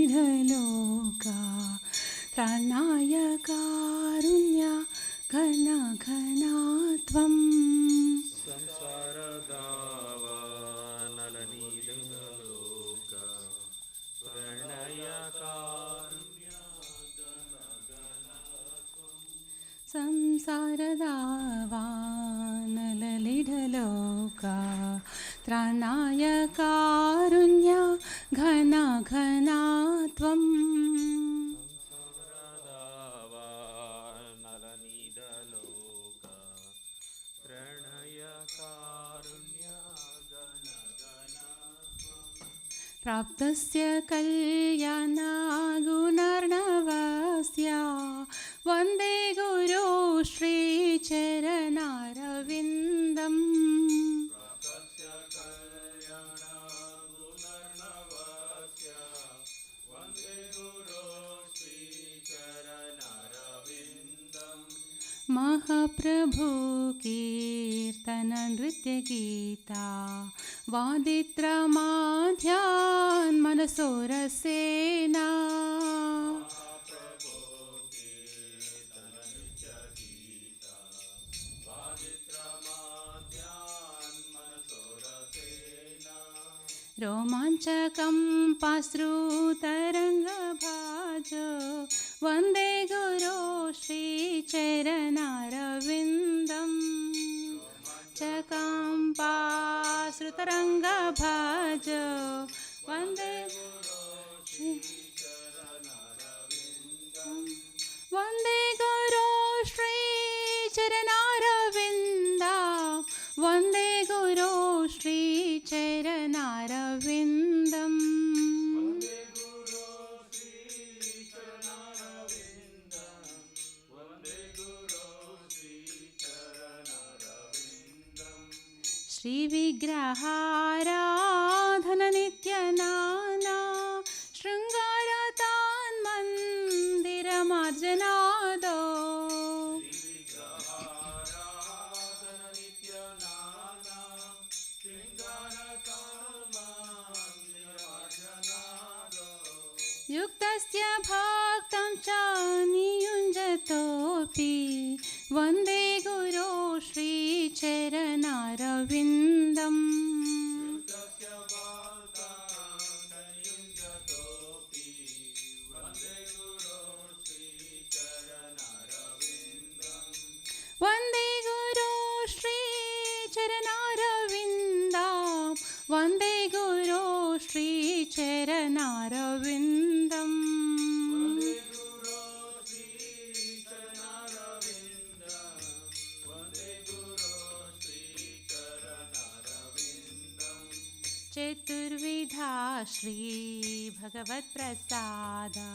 संसारदावानललीढलोका त्राणाय कारुण्य घन घना त्वम् संसारदावानललीढलोका त्राणाय कारुण्य संसारदावानललीढलोका त्राणाय कारुण्य घना घना त्वम् संसारदावानललीढलोका त्राणाय कारुण्य घन घना प्राप्तस्य कल्याणगुणार्णवस्य वन्दे गुरो श्रीचरणारविन्दम् प्राप्तस्य कल्याणगुणार्णवस्य वन्दे गुरो श्रीचरणारविन्दम् महाप्रभु कीर्तन नृत्यगीता वादित्रमाध्यान् मनसोरसेना रोमाञ्चकं पाश्रुतरङ्गभाज वन्दे गुरो श्रीचरणारविन्दम् चकं पाश्रुतरङ्गभाज वन्दे वन्दे गुरो श्रीचरणारविन्दा वन्दे गुरो श्रीचरणारविन्दम् श्रीविग्रहाराधन नित्यनाना शृङ्गारतान् मन्दिरमार्जनादो युक्तस्य भक्तं च नियुञ्जतोऽपि वन्दे गुरो श्रीचरणारविन्दम् वन्दे गुरो श्रीचरणारविन्दम् वन्दे गुरो श्रीचरणारविन्दम् चतुर्विधा श्रीभगवत्प्रसादा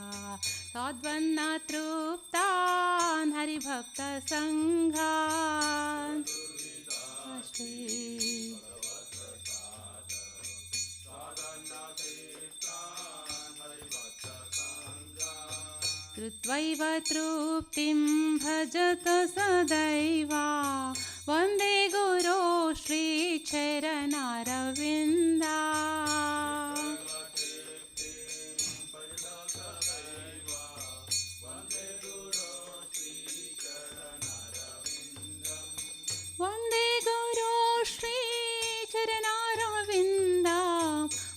तद्वन्न तृप्तान् हरिभक्तसङ्घान् कृत्वैव तृप्तिं भजत सदैव वन्दे गुरो श्रीचरणारविन्दा वन्दे गुरो श्रीचरणारविन्दा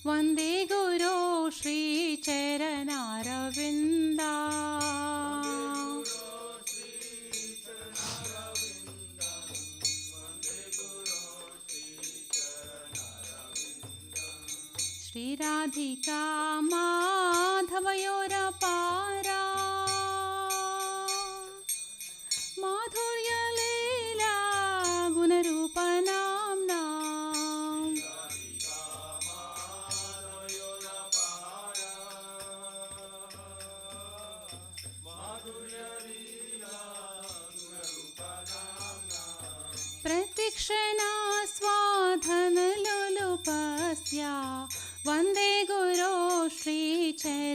वन्दे गुरो श्रीचरणारविन्दा श्रीराधिका माधवयोरपारा माधुर्यलीला गुणरूपनाम्ना प्रतिक्षणा स्वाधनलोलुपस्य वन्दे गुरो श्रीचरणारविन्दा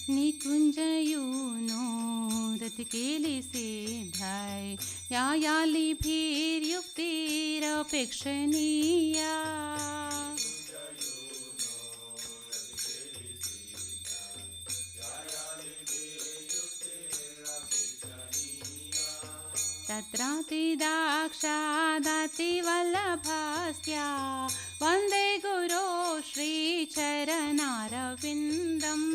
निकुंजयूनो रति केली सिद्धाय या यालिभिर्युक्तिरपेक्षणीया तत्रातिदाक्षादातिवल्लभस्या वन्दे गुरो श्रीचरणारविन्दम्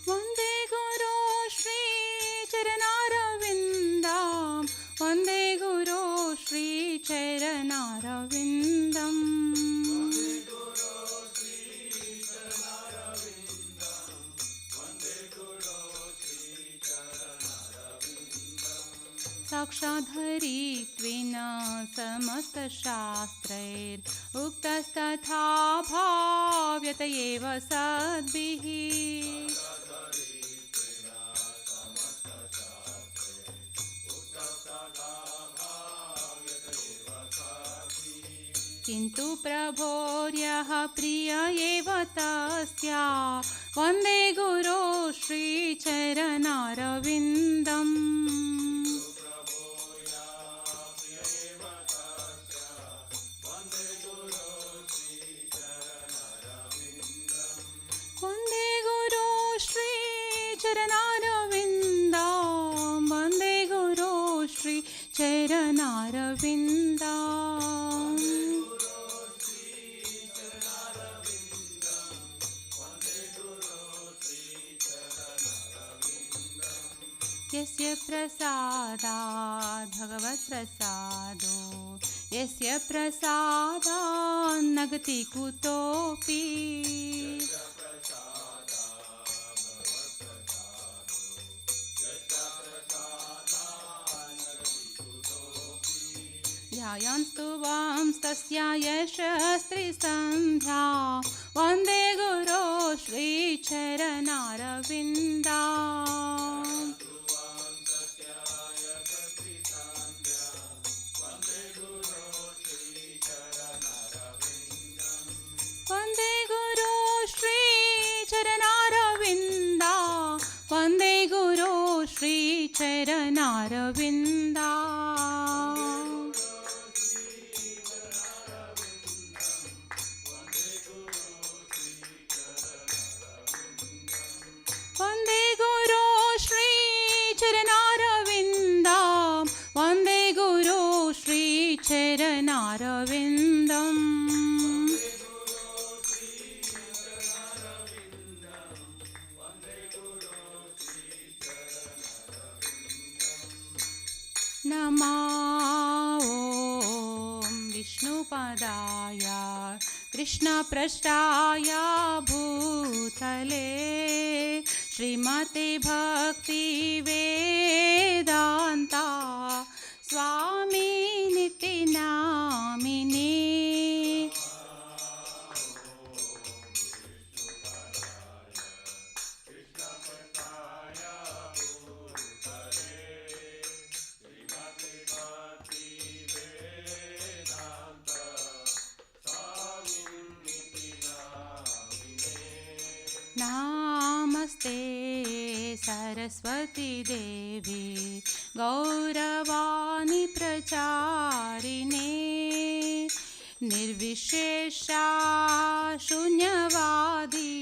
वन्दे गुरो श्रीचरणारविन्दम् वन्दे गुरो श्रीचरणारविन्दम् साक्षाद्धरित्वेन समस्तशास्त्रैरुक्तस्तथा भाव्यत एव सद्भिः किन्तु प्रभोर्यः प्रिय एव तस्या वन्दे गुरो श्रीचरणारविन्दम् वन्दे गुरो श्रीचरणारविन्दम् वन्दे गुरो श्रीचरणारविन्दम् यस्य प्रसादात् भगवत्प्रसादो यस्य प्रसादात् न गति कुतोऽपि ध्यायन्तु वांस्तस्या यशस्त्रिसन्ध्या वन्दे गुरो श्रीचरणारविन्दम् वन्दे गुरो श्रीचरणारविन्दम् वन्दे गुरो श्रीचरणारविन्दम् वन्दे गुरो श्रीचरणारविन्दम् वन्दे गुरो श्रीचरणारविन्दम् नमो विष्णुपदाय कृष्णपृष्ठाय भूतले श्रीमते भक्तिवेदान्ता स्वामिनिति नामिने नमस्ते सरस्वती देवी गौरवाणी प्रचारिणे निर्विशेषा शून्यवादी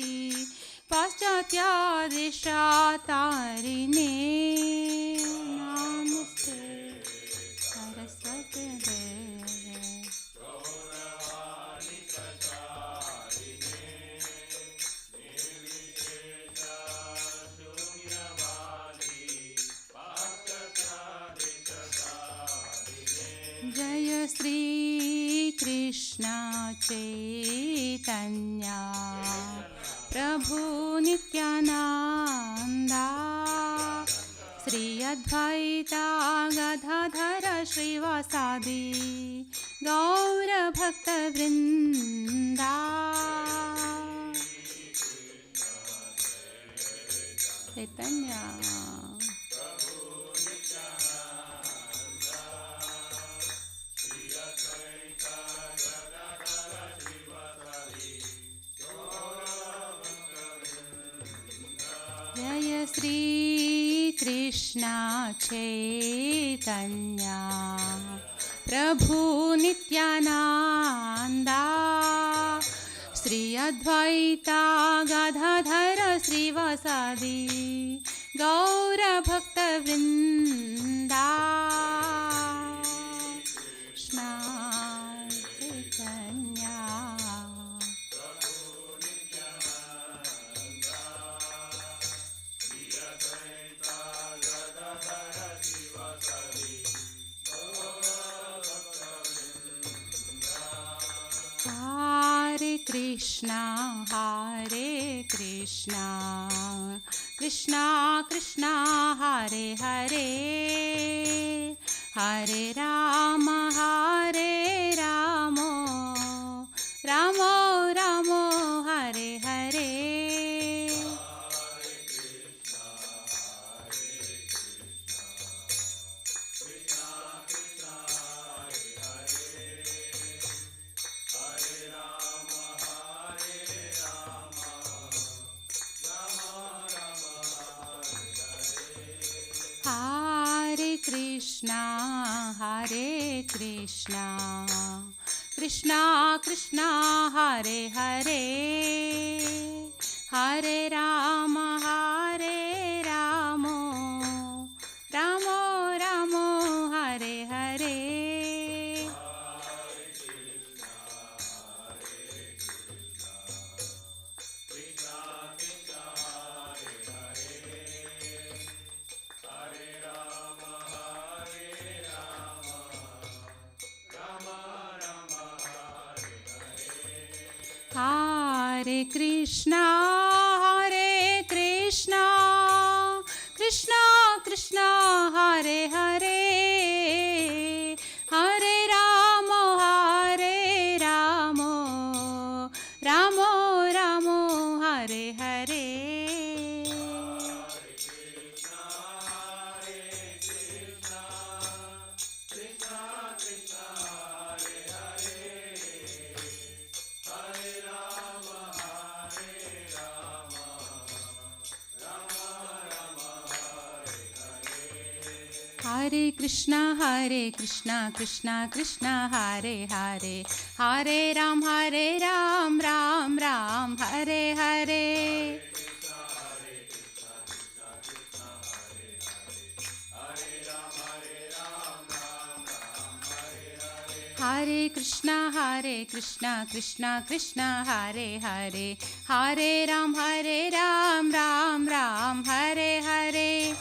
पाश्चात्यादिशातारिणे नमस्ते सरस्वती देवी जय श्री कृष्ण चैतन्य प्रभु नित्यानंदा श्री अद्वैता गदाधर श्रीवासादि गौर भक्त वृंदा चैतन्य कृष्ण चैतन्य प्रभु नित्यानंदा श्री अद्वैता गदाधर श्रीवासादि गौर भक्तवृंदा Krishna Chaitanya Hare Krishna Krishna Krishna Hare Hare Hare Rama Rama Rama Hare Hare Hare Krishna Krishna Krishna Hare Hare Hare Rama Rama Rama Hare Hare Hare Krishna Krishna Krishna Hare Hare Hare Rama Rama Rama Hare Hare Hare Krishna Krishna Krishna Hare Hare Hare Ram Ram Hare Hare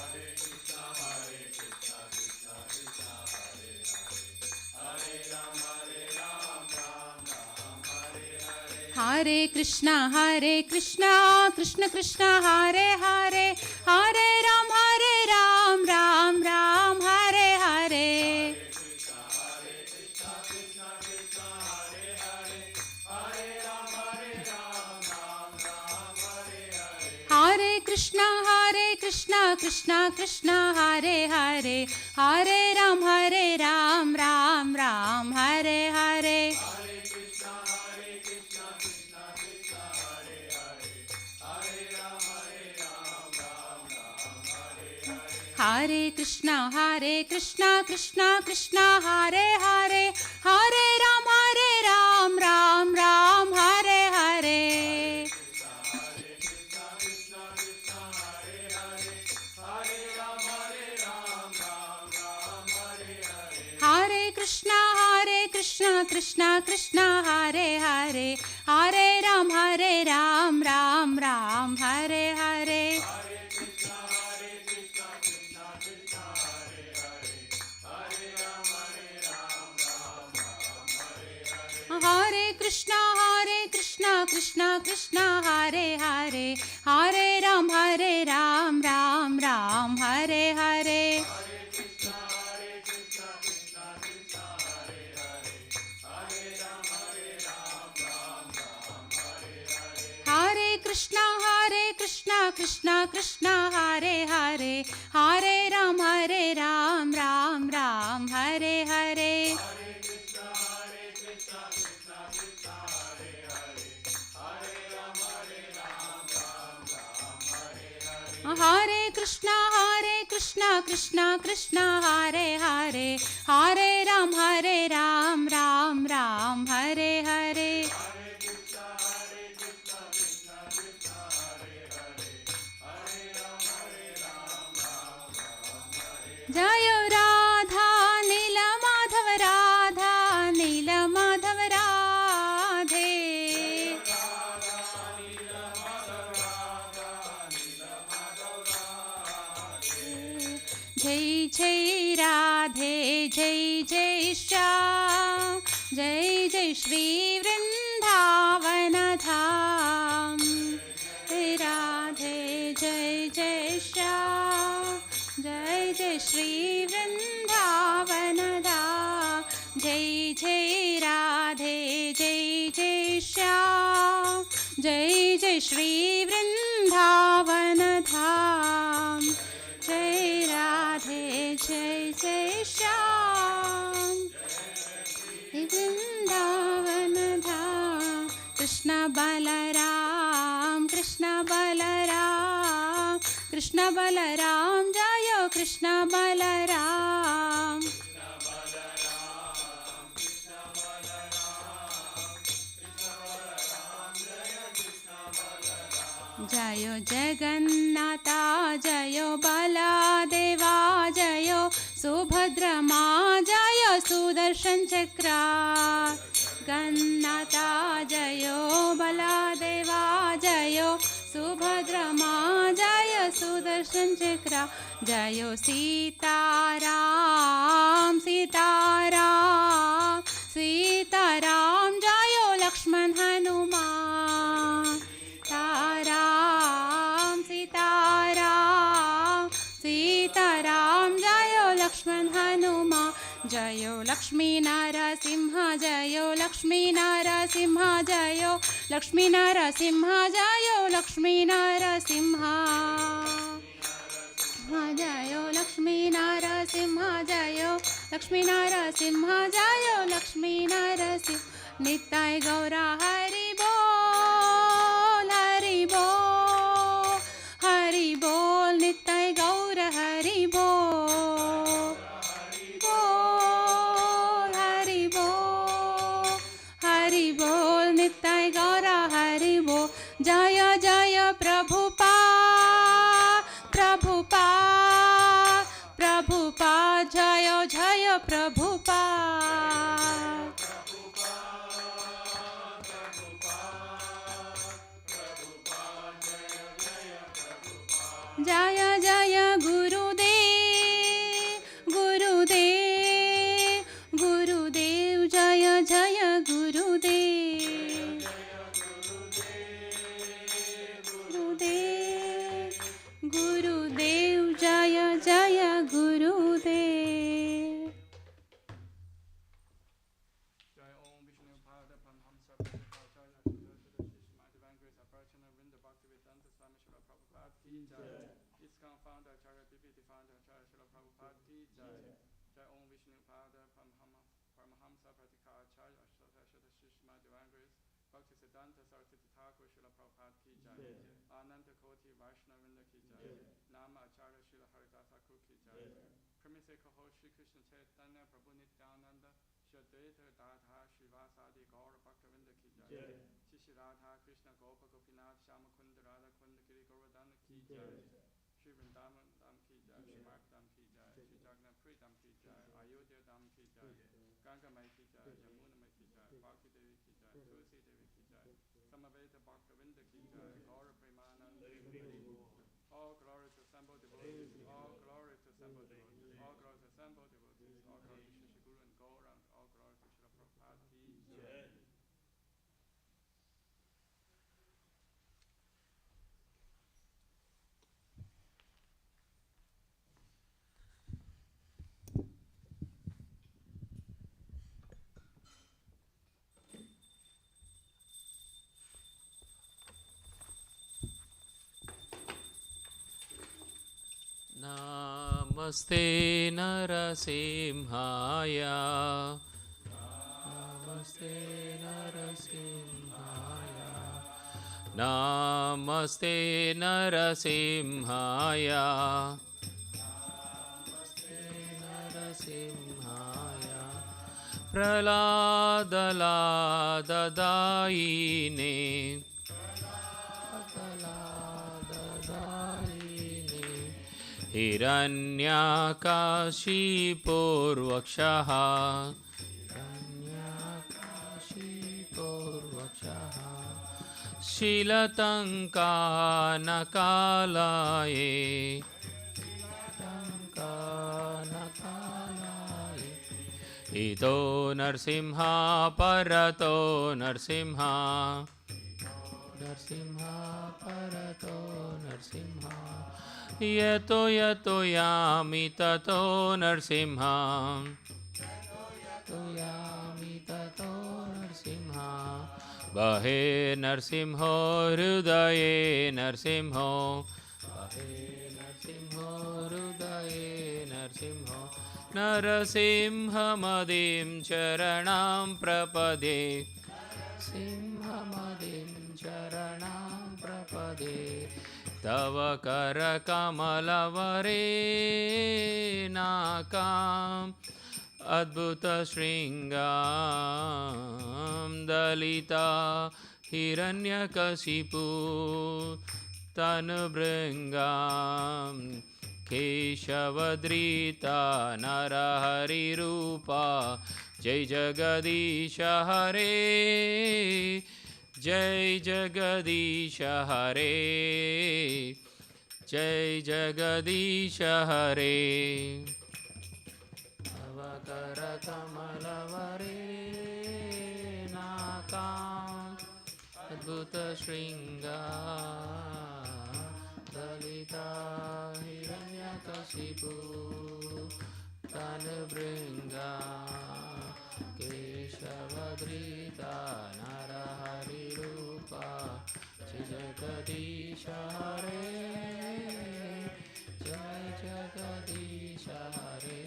Hare Krishna Krishna Krishna Hare Hare Hare Ram Ram Hare Hare Hare Krishna Krishna Krishna Hare Hare Hare Ram Ram Hare Hare Hare Krishna Krishna Krishna Hare Hare Hare Ram Ram Hare Hare Hare Krishna Krishna Krishna Hare Hare Hare Ram Ram Hare Hare Hare Krishna Krishna Krishna Hare Hare Hare Ram Ram Hare Hare Hare Krishna Krishna Krishna Hare Hare Hare Ram Ram Hare Hare Hare Krishna Krishna Krishna Hare Hare Hare Ram Ram Hare Hare Hare Krishna Krishna Krishna Krishna Hare Hare Hare Ram Ram Ram Hare Hare Jayo Radha Nila Madhav Radha Nila Madhav Radhe Jai Jai Radhe Jai Jai Shyam Jai Jai Shri Vrindavana Dham Jai Radhe Jai Jai Shyam Jai Jai Shri Vrindavana Dham Jai Jai Radhe Jai Jai Shyam Jai Jai Shri Vrindavana Dham Jai Radhe Jai Jai Shyam Vrindavana Dham Krishna Balaram Krishna Balaram Krishna Balaram Jayo Krishna Balaram Jayo Jagannatha Jayo Baladeva Jayo Subhadra Ma Jayo Sudarshan Chakra Gannatha Jayo Baladeva Jayo Subhadra Ma Jayo Sudarshan Chakra Jayo Sitaram Sitaram Sitaram Jayo Lakshman Hanuman Sitaram Sitaram Sitaram Jayo Lakshman Hanuman Jayo Lakshmi Narasimha Jayo Lakshmi Narasimha Jayo Lakshmi Narasimha Jayo Lakshmi Narasimha Jayo Lakshmi Narasimha Jayo Lakshmi Narasimha Jayo Lakshmi Narasimha Nitai Gaura Hari Bol Hari Bol Hari Bol Nitai Gaura Hari Bol Bol Hari Bol Hari Bol Nitai Gaura Hari Bol Jaya Jaya Prabhupada Prabhupada Prabhupada Jaya Jaya Prabhupada Jaya Jaya Gurudev Gurudev Gurudev Jaya Jaya Gurudev Gurudev Gurudev Jaya Jaya Gurudev Jai Om Vishnu Pada Paramahamsa Prabhupada Shishma Divine Grace Aparachana Vrinda Bhaktivedanta Swami Srila Prabhupada Ki Jai ISKCON Founder Acharya BPT Founder Acharya Srila Prabhupada Ki Jai Jai Om Vishnu Pada Paramahamsa Pratika Acharya Ashtada Shishma Divine Grace Bhakti Siddhanta Saraswati Thakur Srila Prabhupada Ki Jai Ananta Koti Vaishnava Vrinda Ki Jai Nama Acharya Srila Haridasa Thakur Ki Jai Premise Kaho Shri Krishna Chaitanya Prabhu Nityananda Shadeta Radha Shivasadi Gaura Bhaktavinda Ki Jai Shishi Radha Krishna Gopa Gopinath Shama Kunda Radha Kunda Giri Govardhana Ki Jai Shri Vrindavan Dham Ki Jai Shri Mark Dham Ki Jai Shri Jagannath Puri Dham Ki Jai Ayodhya Dham Ki Jai Ganga Mai Ki Jai Yamuna Mai Ki Jai Bhakti Devi Ki Jai Tulsi Devi Ki Jai Samaveta Bhaktavinda Ki Jai Gaura Premananda All glory to assembled devotees, all glory to assembled devotees, all glory to assembled devotees, all glory to Shri Guru and Gaurang, all glory to Srila Prabhupada Ki Jai. Namaste Narasimhaya Namaste Narasimhaya Namaste Narasimhaya नरसिंहाय प्रह्लादलाददायिने हिरण्यकाशिपूर्वक्षः शीलतङ्कानकालये इतो नरसिंह परतो नरसिंह परतो नरसिंह यतो यतो यामि ततो नरसिंह बहे नरसिंहो हृदये नरसिंहो हृदये नरसिंहो नरसिंहमदिं चरणां प्रपदे तव करकमलवरेणाकाम् अद्भुतशृङ्गां दलिता हिरण्यकशिपु तनुभृङ्गां केशवद्रिता नरहरिरूपा जय जगदीश हरे जय जगदीश हरे जय जगदीश हरे करकमलवरेणाकाम् अद्भुतशृङ्गा दलिता हिरण्यकशिपु तनुभृङ्गा केशवधृता नरहरिरूपा जय जगदीश हरे जय जगदीश हरे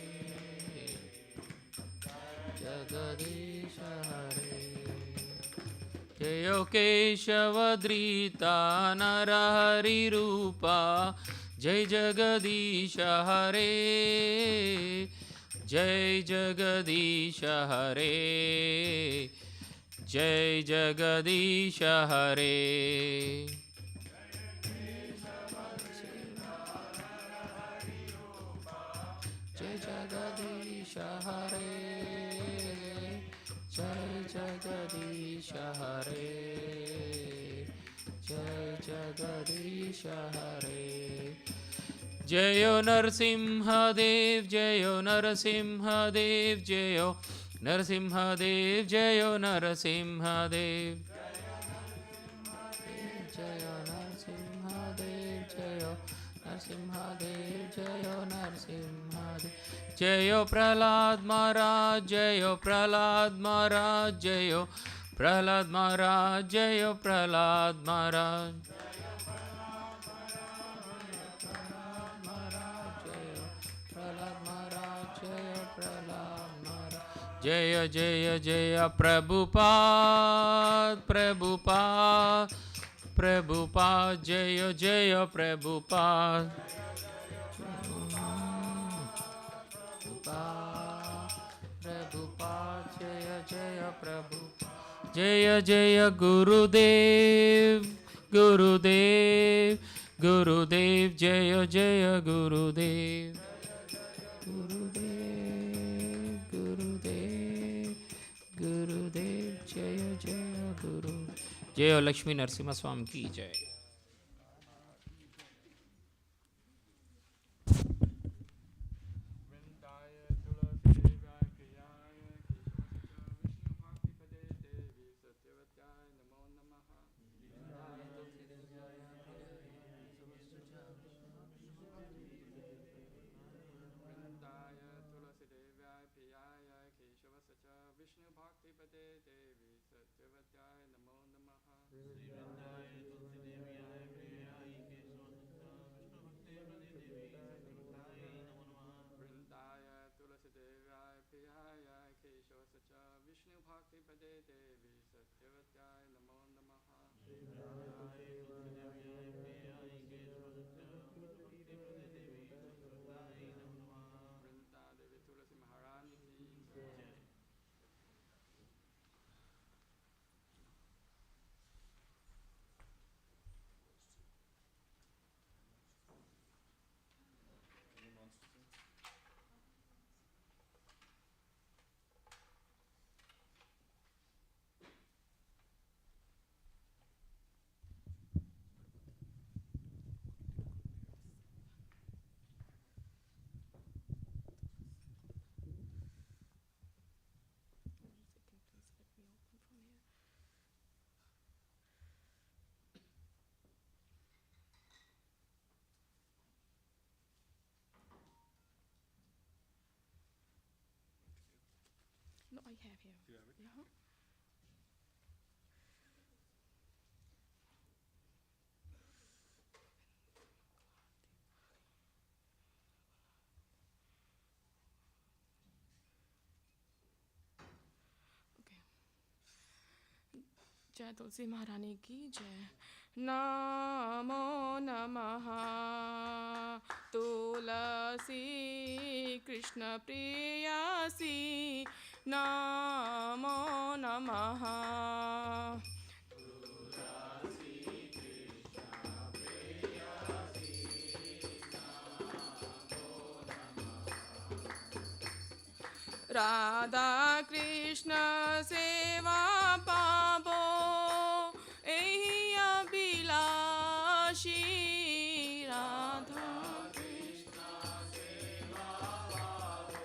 जगदीश हरे जय केशवधृता नरहरिरूपा जय जगदीश हरे जय जगदीश हरे जय जगदीश हरे जय जगदीश हरे जय जगदीश हरे जय जगदीश हरे जयो नरसिंहदेव जयो नरसिंहदेव जयो नरसिंहदेव जयो नरसिंहदेव जयो नरसिंहदेव जयो नरसिंहदेव जयो नरसिंहदेव जयो प्रह्लाद महाराज जयो प्रह्लाद महाराज जयो प्रह्लाद महाराज जयो प्रह्लाद महाराज जय जय जय प्रभुपाद प्रभुपाद प्रभुपाद जय जय प्रभुपाद प्रभुपाद जय जय प्रभु जय जय गुरुदेव गुरुदेव गुरुदेव जय जय गुरुदेव गुरुदेव जय जय गुरु जय लक्ष्मी नरसिम्हा स्वामी की जय have here. Do you have it? Yeah. Okay. जय तुलसी महारानी की जय। नमो नमः तुलसी कृष्ण प्रियासी नमो नमः। राधा कृष्ण सेवा पाबो एहि अभिलाषी राधा कृष्ण सेवा पाबो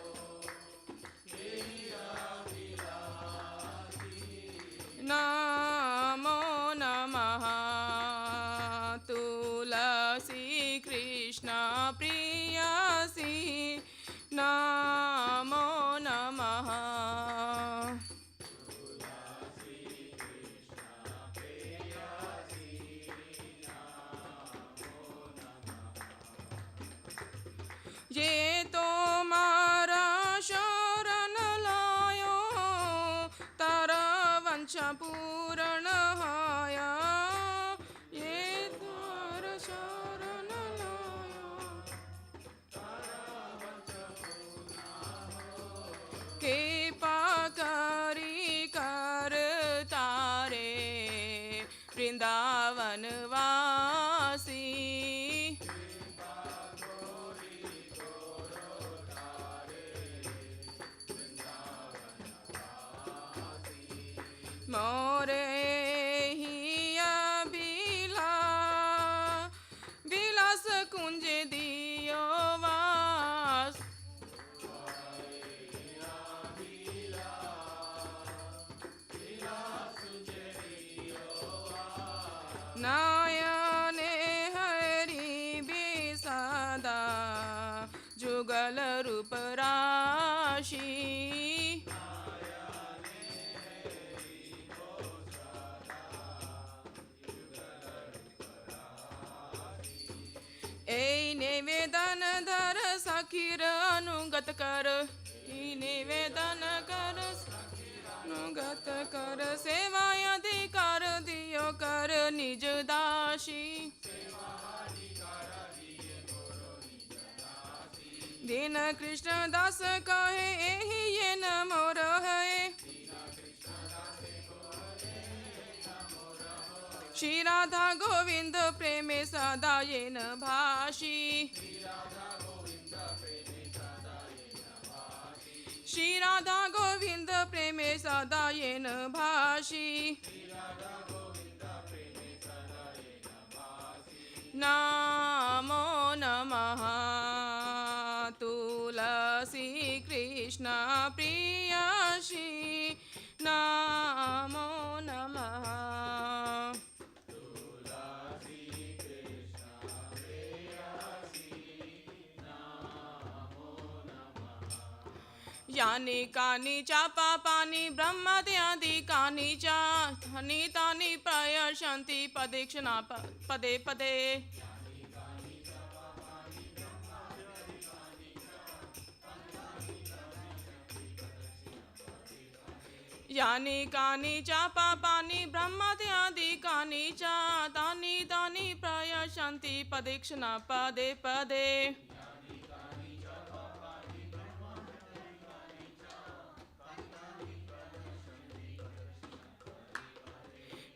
एहि अभिलाषी। नमो नमः तुलसी कृष्ण प्रियासी नमो नमः। ये तो मारा शरण लायो तारा वंशा पूर्ण हाया। ये तारा शरण लायो कृपा करी कर तारे वृंदावन वासी। मोरे ही विलास कुंज दियो वास। नयने हरि विसदा जुगल रूप राशि। ए निवेदन धर सखीर अनुगत कर। ई निवेदन कर अनुगत कर सेवा अधिकार दियो कर निज दासी। दीन कृष्ण दास कहे एहि ये न मोर है। श्री राधा गोविंद प्रेमे सदा येन भाषी। श्री राधा गोविंद प्रेमे सदा येन भाषी। नमो नमः तुलसी कृष्ण प्रियासी नमो नमः। यानि कानि चापा पानि ब्रह्मत्यादि कानि च धनि तानि प्रयशन्ति पदेक्षणा पदे पदे। यानि कानि चापा पानि ब्रह्मत्यादि कानि च तानि तानि प्रयशन्ति पदेक्षणा पदे पदे।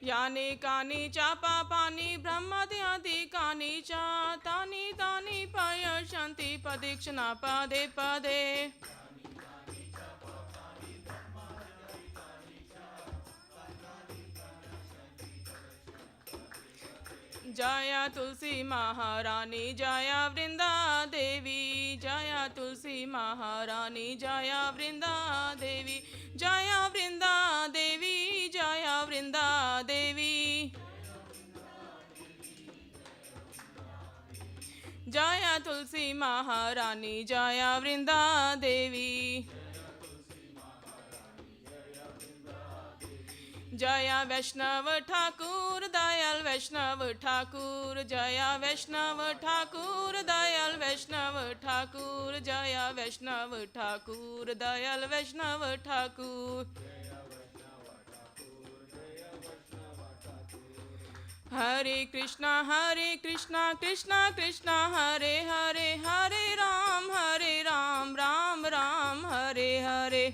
यानि कानि चापा पानि ब्रह्मत्यादि कानि च तानि तानि प्रयशन्ति पदेक्षणा पदे पदे। जय तुलसी महारानी जय वृंदा देवी। जय तुलसी महारानी जय वृंदा देवी। जय वृंदा देवी जय वृंदा देवी। जय तुलसी महारानी जय वृंदा देवी। जया वैष्णव ठाकुर दयाल वैष्णव ठाकुर जया वैष्णव ठाकुर दयाल वैष्णव ठाकुर जया वैष्णव ठाकुर दयाल वैष्णव ठाकुर हरे कृष्णा कृष्णा कृष्णा हरे हरे हरे राम राम राम हरे हरे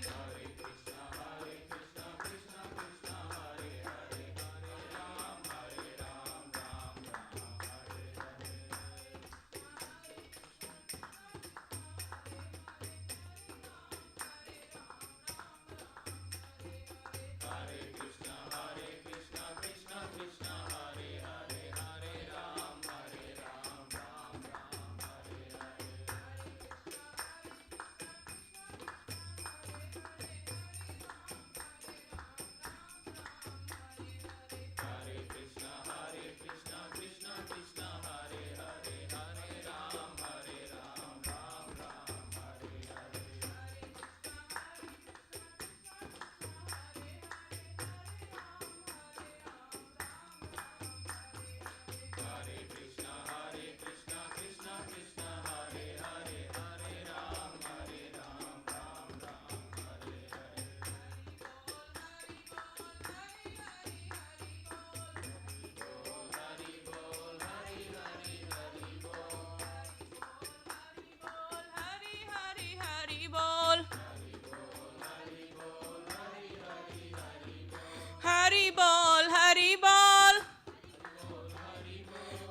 हरि बोल हरि बोल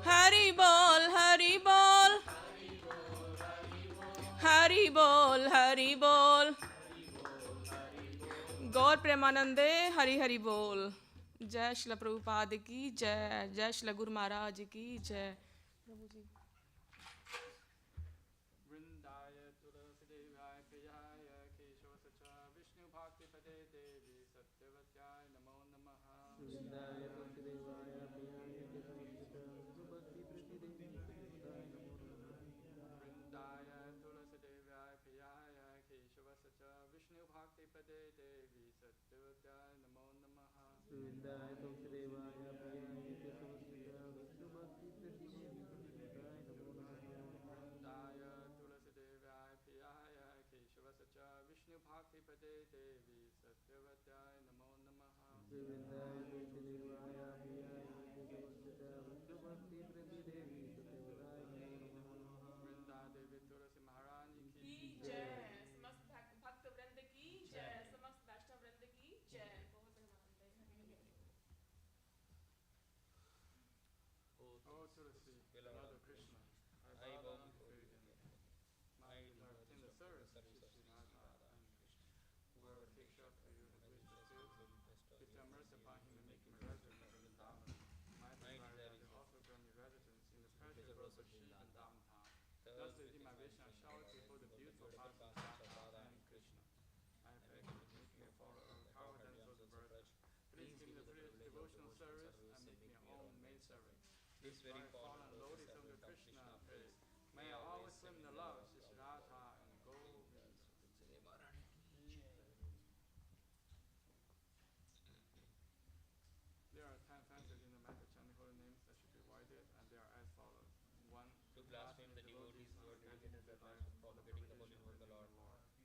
हरि बोल हरि बोल हरि बोल हरि बोल गौर प्रेमानंदे हरि हरि बोल। जय श्री प्रभुपाद की जय, जय श्री गुरु महाराज की जय। प्रभु जी वृंदाय तुलसीदेवाय प्रियाय केशव सचा विष्णु भक्ति पदे देवी सत्यवत्याय नमो नमः। वृंदाय तुलसीदेवाय प्रियाय केशव सचा विष्णु भक्ति प्रति देवी सत्यवत्याय नमो नमः। वृंदाय तुलसीदेवाय प्रियाय केशव सचा विष्णु भक्ति पदे देवी सत्यवत्याय नमो नमः। वृंदाय तुलसीदेवाय प्रियाय केशव सचा विष्णु भक्ति प्रति देवी सत्यवत्याय नमो नमः। वृंदाय तुलसीदेवाय प्रियाय केशव सचा विष्णु भक्ति पदे देवी सत्यवत्याय नमो नमः। वृंदाय तुलसीदेवाय प्रियाय केशव सचा विष्णु भक्ति प्रति देवी सत्यवत्याय नमो नमः। वृंदा देवी तुलसी महाराज की जय, समस्त भक्त वृंद की जय, समस्त वैष्णव वृंद की जय। Oh Tulsi, Beloved of Krishna, I bow down before you in my desire in the service of Shri Radha and whoever takes up to you his wish to bestow mercy upon him and make him a resident in Vrindavan. My desire that they also grant me residence in the precious groves of Shri Vrindavan town. Thus within my wish I shout before the beautiful paths of Radha and Krishna. I have begged you to make me a follower of power and so the virtue. Please give me the privilege of devotional service and make me your own maidservant. This very fallen lotus of the Krishna praise. May I always swim in the love of Shri Radha and Govinda. There are 10 fences in the method chanting holy names that should be avoided, and they are as follows. 1. To blaspheme the devotees who are dedicated their lives to propagating the holy name of the Lord.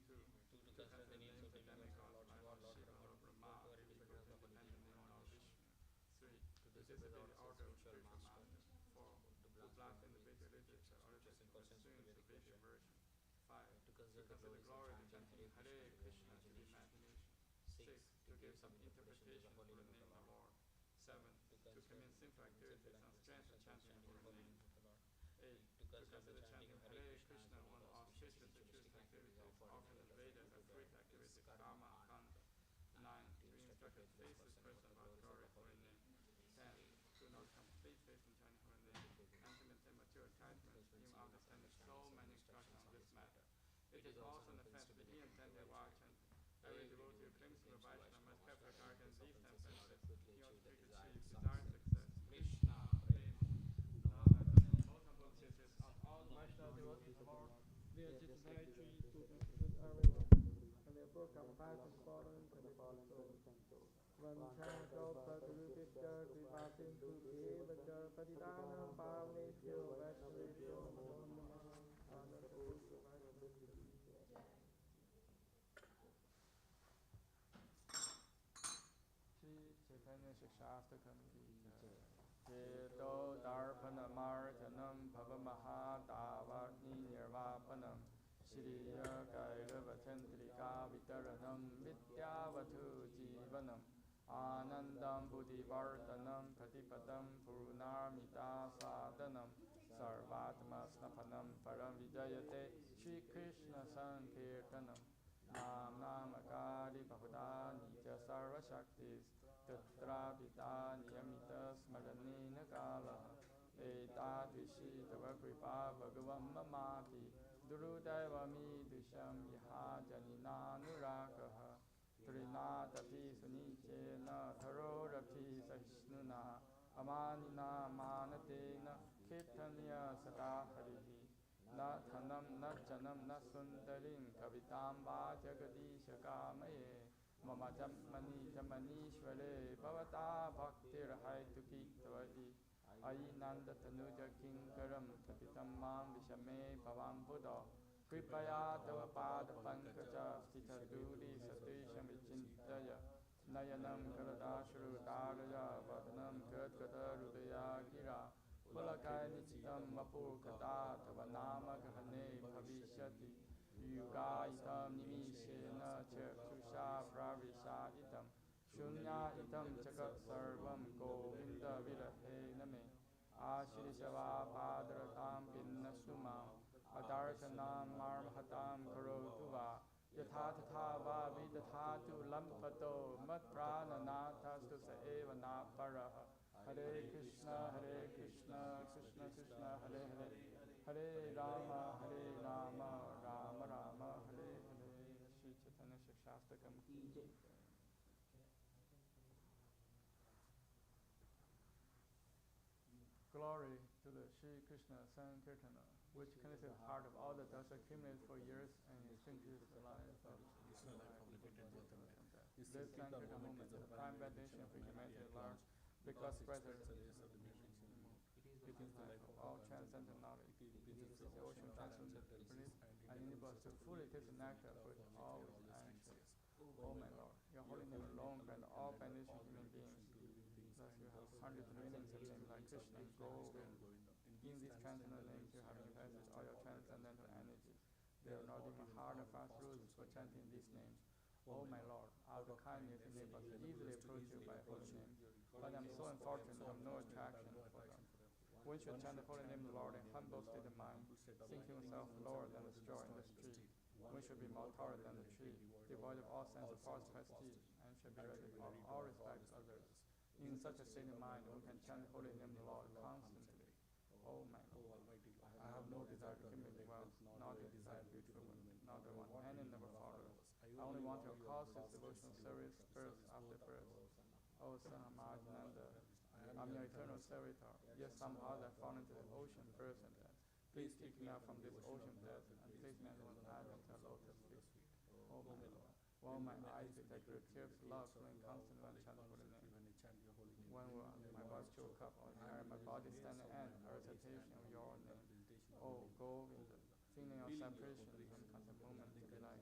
2. To consider the names of demigods, Lord Shiva, Lord Brahma, Lord Vishnu, who are independent of the holy name of Lord Vishnu. 3. To disobey the orders of spiritual master. 4. To To blaspheme the Vedic literature or scriptures in literature pursuance of the pursuing Vedic the Vedic version. version. 5. To consider the glory of chanting Hare Krishna to be imagination. 6. To give some interpretation of the holy name of the Lord. 7. To commit sinful activities on strength of chanting the holy name of the Lord. 8. To consider the chanting of Hare Krishna one of the auspicious ritualistic activities often as Vedas as fruit activities, karma, kanda. 9. To instruct a faceless person about the glory of holy name. 10. To know complete faith in chanting holy name and to maintain mature attachment even after spending so many instructions on this matter. It is also an offense to be intended while chanting. Every devotee who claims to be Vaishnava must carefully guard against these 10 offenses in order to achieve desired success. Krishna, Prema. Now I come to most humble sisters of all Vaishnava devotees of all. We are just Gayatri to the everyone, and therefore compassion following to the fallen souls. वंशाकल्पतरुभ्यश्च कृपासिन्धुभ्येव च पतितानां पावनेभ्यो वैष्णवेभ्यो नमो नमः। श्री चैतन्य शिक्षाष्टकम की चेतो दर्पणमार्जनं भवमहातावाग्नि निर्वापनं श्रिय कैरवचन्द्रिका वितरणं विद्यावधू जीवनम् आनन्दं बुद्धिवर्धनं प्रतिपदं पूर्णामिता साधनं सर्वात्मस्नपनं परं विजयते श्रीकृष्णसङ्कीर्तनं नाम नामकारि बहुधा निज सर्वशक्तिस्तत्रापिता नियमितस्मरणेन कालः एतादृशी तव कृपा भगवन् ममापि दुर्दैवमीदृशं यहा जनिनानुरागः त्रिनादपि सुनिचेन धरोरपि सहिष्णुना अमानिना मानतेन कीर्तनीय सदा हरिः न धनं न जनं न सुन्दरीं कवितां वा जगदीशकामये मम जन्मनि जमनीश्वरे भवता भक्तिर्हैतुकी त्वयि अयि नन्दतनुज किङ्करं कथितं मां विषमे भवाम्बुधौ कृपया तव पादपङ्कज स्थितदूरी सतीशं विचिन्तय नयनं करदाश्रुतारय वदनं गद्गदहृदया गिरा पुलकनिचितं वपुर्गता तव नाम गहने भविष्यति युगायितं निमिषेण चक्षुषा प्रविशायितं शून्यायितं जगत् सर्वं गोविन्दविरहेण मे आश्रितवा पादरतां भिन्नस्तु माम् अदर्शनां मार्महतां करोतु वा यथा तथा वा विदधातु लम्पतो मत्प्राणनाथस्तु स एव न परः हरे कृष्ण कृष्ण कृष्ण हरे हरे हरे राम राम राम हरे हरे। श्री चैतन्य शिक्षाष्टकम की जय। Glory to the Sri Krishna Sankirtana, which connects the heart of all the dust accumulated for years and extinguishes the life of this Sankirtan movement is the prime foundation for humanity at large, because present it is the life of all transcendent knowledge. It is the ocean transcendent bliss and enables us to fully taste the nectar for which all is anxious. O my Lord, your holy name alone grant all beneficial human beings. Thus you have hundreds of millions of names like Krishna and Govinda. In these transcendental names you have invested all your transcendental energies. There are not even hard and fast rules for chanting these names. O my Lord, out of kindness enable us to easily approach you by holy name. But I am so unfortunate to have no attraction for them. One should chant the holy name of the Lord in humble state of mind, thinking himself lower than the straw in the street. One should be more taller than the tree, devoid of all sense of false prestige, and should be ready for all respect to others. In such a state of mind, one can chant the holy name of the Lord constantly. O my Lord, I have no desire to accumulate wealth, nor do desire beautiful women, nor do I want any never followers. I only want your causeless devotional service, birth after birth. O son of March-2023, I'm your eternal servitor, yet somehow I fall into the ocean birth and death. Please take me out from this ocean death and place me on an island to lotus feet. O my Lord, while my eyes detect your tears of love flowing constantly when I chant the holy name. When will my voice choke up or air my body stand and a recitation of your name? O Govinda, feeling of separation from constant movement to be like.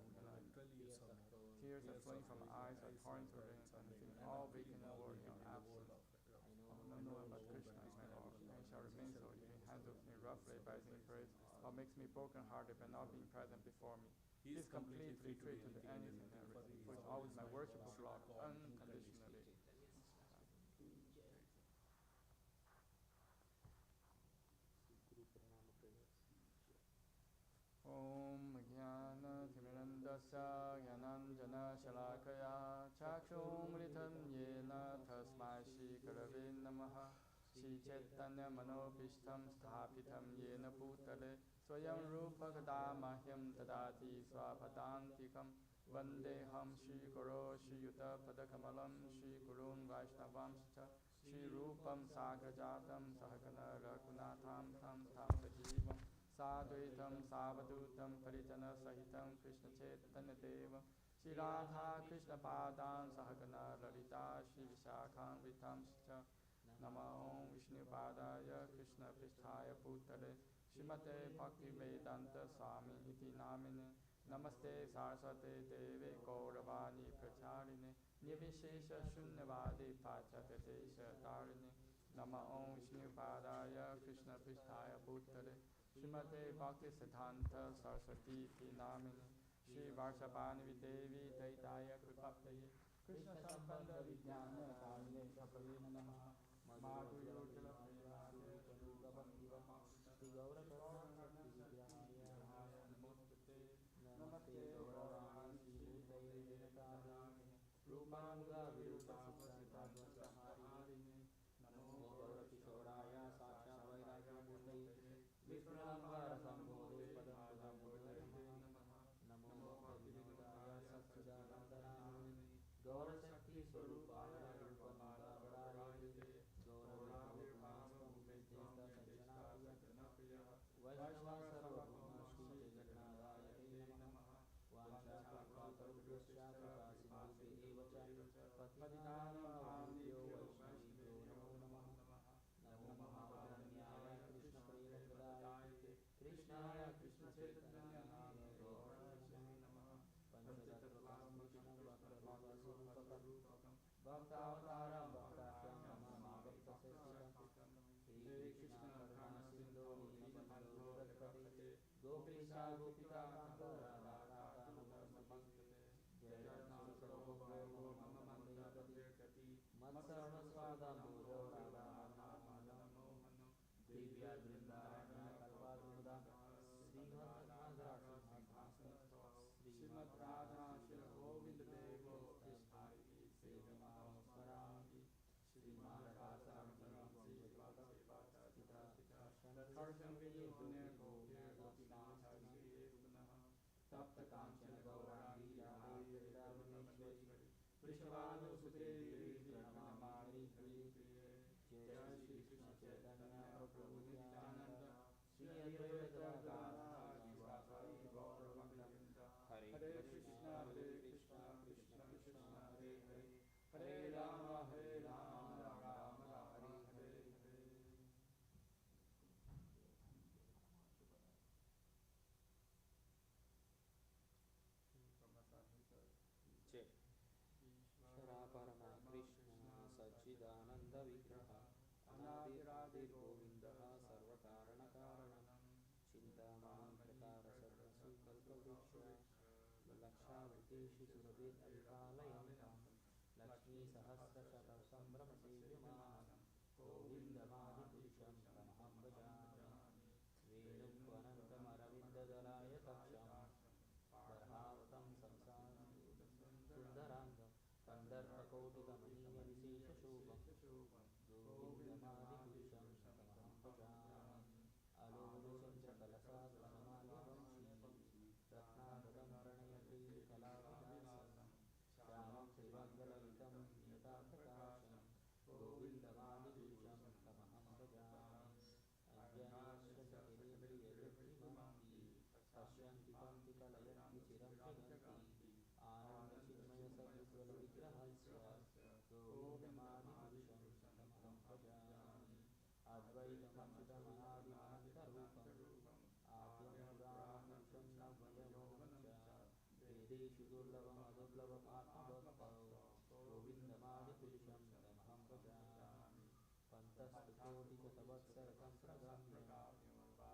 Tears are flowing from my eyes like torrents of rain, and feeling all vacant and worthy of absence. No one but Krishna is my Lord, and he shall remain so if he handles me roughly by his praise, or makes me broken-hearted by not being present before me. He is completely free to do anything and everything, for he is always my worshipful Lord, unconditionally. Om Jnana-timirandasya Jnananjana-shalakaya Chakshumritam Yena Tasmai Shri Gurave Namaha Shri Chaitanya Manobhishtam Sthapitam Yena Bhutale Swayam Rupa Kadamahyam Tadati Swapadantikam Vandeham Shri Guru Shri Yuta Padakamalam Shri Gurun Vaishnavamscha Shri Rupam Sagrajatam Sahagana Raghunatham Tam Tam Sajivam Sadhuitam Savadutam Parijana Sahitam Krishna Chaitanya Devam Shri Radha Krishna Padam Sahagana Lalita Shri Vishakam Vitam Shcha Nama Om Vishnu Padaya Krishna Pristhaya Bhutale Srimate Bhakti Vedanta Swami Iti Namine Namaste Saraswate Deve Gauravani Pracharine Nirvishesha Shunyavadi Pachatadesha Tarine Nama Om Vishnu Padaya Krishna Pristhaya Bhutale Srimate Bhakti Siddhanta Saraswati Iti Namine Shri Varshabhani Devi Daitaya Kripaptaye Krishna Sambandha Vijnana Karine Kapave Namaha Madhurya Jala Premade Shruta Bhaktiva Shri Gaura Karuna Shakti Vidyahaya Namaste Namaste Gauravani Shri Bhutaye Dinatadane Rupanuga Virupa Siddhanta Dvasaharine Namo Gaura Kishoraya Saksha Vairagya Murtaye Vishnulambar Sambhode Padam Padam Murtaye Namo Bhakti-vinodaya Satchidanandana Gaura Shakti Swarupaya Rupamada Varayate Gauravirpama Bhuvistesa Sajjanapriya Vaishnava Sarvabhuma Shri Jagadnadaya Te Namaha Vanchakalpatarubhyascha Kripa Sindhubhyo Evacha Patitanam Pavnebhyo Vaishnavibhyo Namo Namaha Namo Mahavadanyaya Krishna Prema Pradayate Krishnaya Krishna Chaitanya Namine Gaurasya Namaha Panchatattvam Krishnam Bhakta-rūpa-sarupakam Bhakta-avataram Bhakta-kyam Namami Bhakta-sesitam Hare Krishna Karuna Sindhu Dīnabandho Jagapate Gopesha Gopika Kanta Radha Namaste Jaya Nasa Prabhu Mama Manda Patirkati Matsarva Swadam Bhujo Radha Namo Mano Divya Vrindavana Kalpadruda Srimad Radha Simhasana Srimad Radha Shri Govinda Devo Krishnari Sevama Smarami Srimad Radha Sri Vata Sita Karshan Vinodane Gopir Gopinatha Shri Punaha Tapta Kanchana Gaurangi Radhe Vrindavaneshwari Vrishabhanu Sute Pranamani Priye Jai Shri Krishna Chaitanya Prabhu Nityananda Shri Advaita Gadadhara Srivasadi Gaurabhakta Hare Krishna Krishna Krishna Hare Hare Hare Rama Rama Rama Hare Hare जय ईश्वरा परमा कृष्ण सच्चिदानंद विग्रह अनादिरादिर गोविंदः सर्वकारणकारणं चिन्तामणि प्रकार सर्वसुकल्पवृक्ष लक्षावृतेषु सुरभिर् अविकालयन्तं लक्ष्मीसहस्रशतसम्भ्रमसेव्यमानं गोविन्दमादिपुरुषं तमहं भजामि वेणुं त्वनन्तमरविन्ददलाय तक्षं बर्हावतं संसारं सुन्दराङ्गं कन्दर्पकौतुकमनीयविशेषशोभं गोविन्दमादिपुरुषं तमहं भजामि अलोलचन्द्रकलशात्मनमाल्यवंशी रत्नागतं प्रणयते कलाविलासं श्यामं श्रीमद्ललितं नियताप्रकाशं गोविन्दमादिपुरुषं तमहं भजामि अञ्जनेश्वरचकिरेन्द्रियवृद्धिमन्ति पश्यन्ति पन्ति कलयन्ति चिरं हिरन्ति आनन्दचिन्मयसद्विग्रहस्य गोविन्दमादिपुरुषं तमहं भजामि अद्वैतमच्युतमनादिमनन्तरूपम् आद्यं पुराणपुरुषं नव्ययौवनं च वेदेषु दुर्लभमदुर्लभमात्मभक्तौ गोविन्दमादिपुरुषं तमहं भजामि पन्तस्तुकोटिशतवत्सरतं प्रगम्य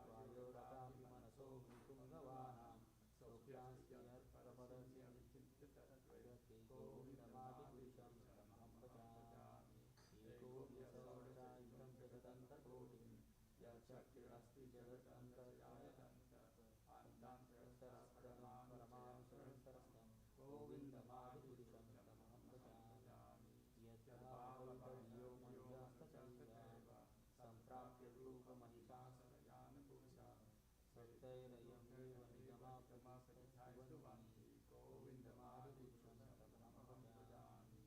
वायोरतापि मनसो भूतुङ्गवानां सौख्यास्त्यर्परपदस्य गोविन्दमादिपुरुषं तमहं भजामि एकोऽप्यसौरायुधं जगदन्तकोटिं यच्चक्तिरस्ति जगदन्तर्जायतन्तरस्तरं परमांशरस्तरस्तं गोविन्दमादिपुरुषं तमहं भजामि यद्भावभव्यो मध्यास्तचैव सम्प्राप्य रूपमहिषासनयानपुरुषा सत्यैरयं देव निगमाप्रमाप्रतिष्ठिवन्ति गोविन्दमादिपुरुषं तमहं भजामि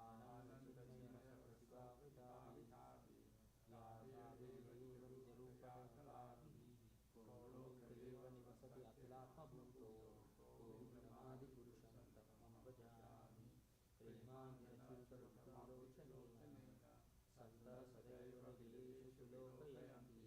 आनन्दचिन्मयप्रतिभावृताभिः यादेव निजरूपधराभिः गोलोकदेव निवसति अखिलात्मभूतो गोविन्दमादिपुरुषं तमहं लोकयन्ति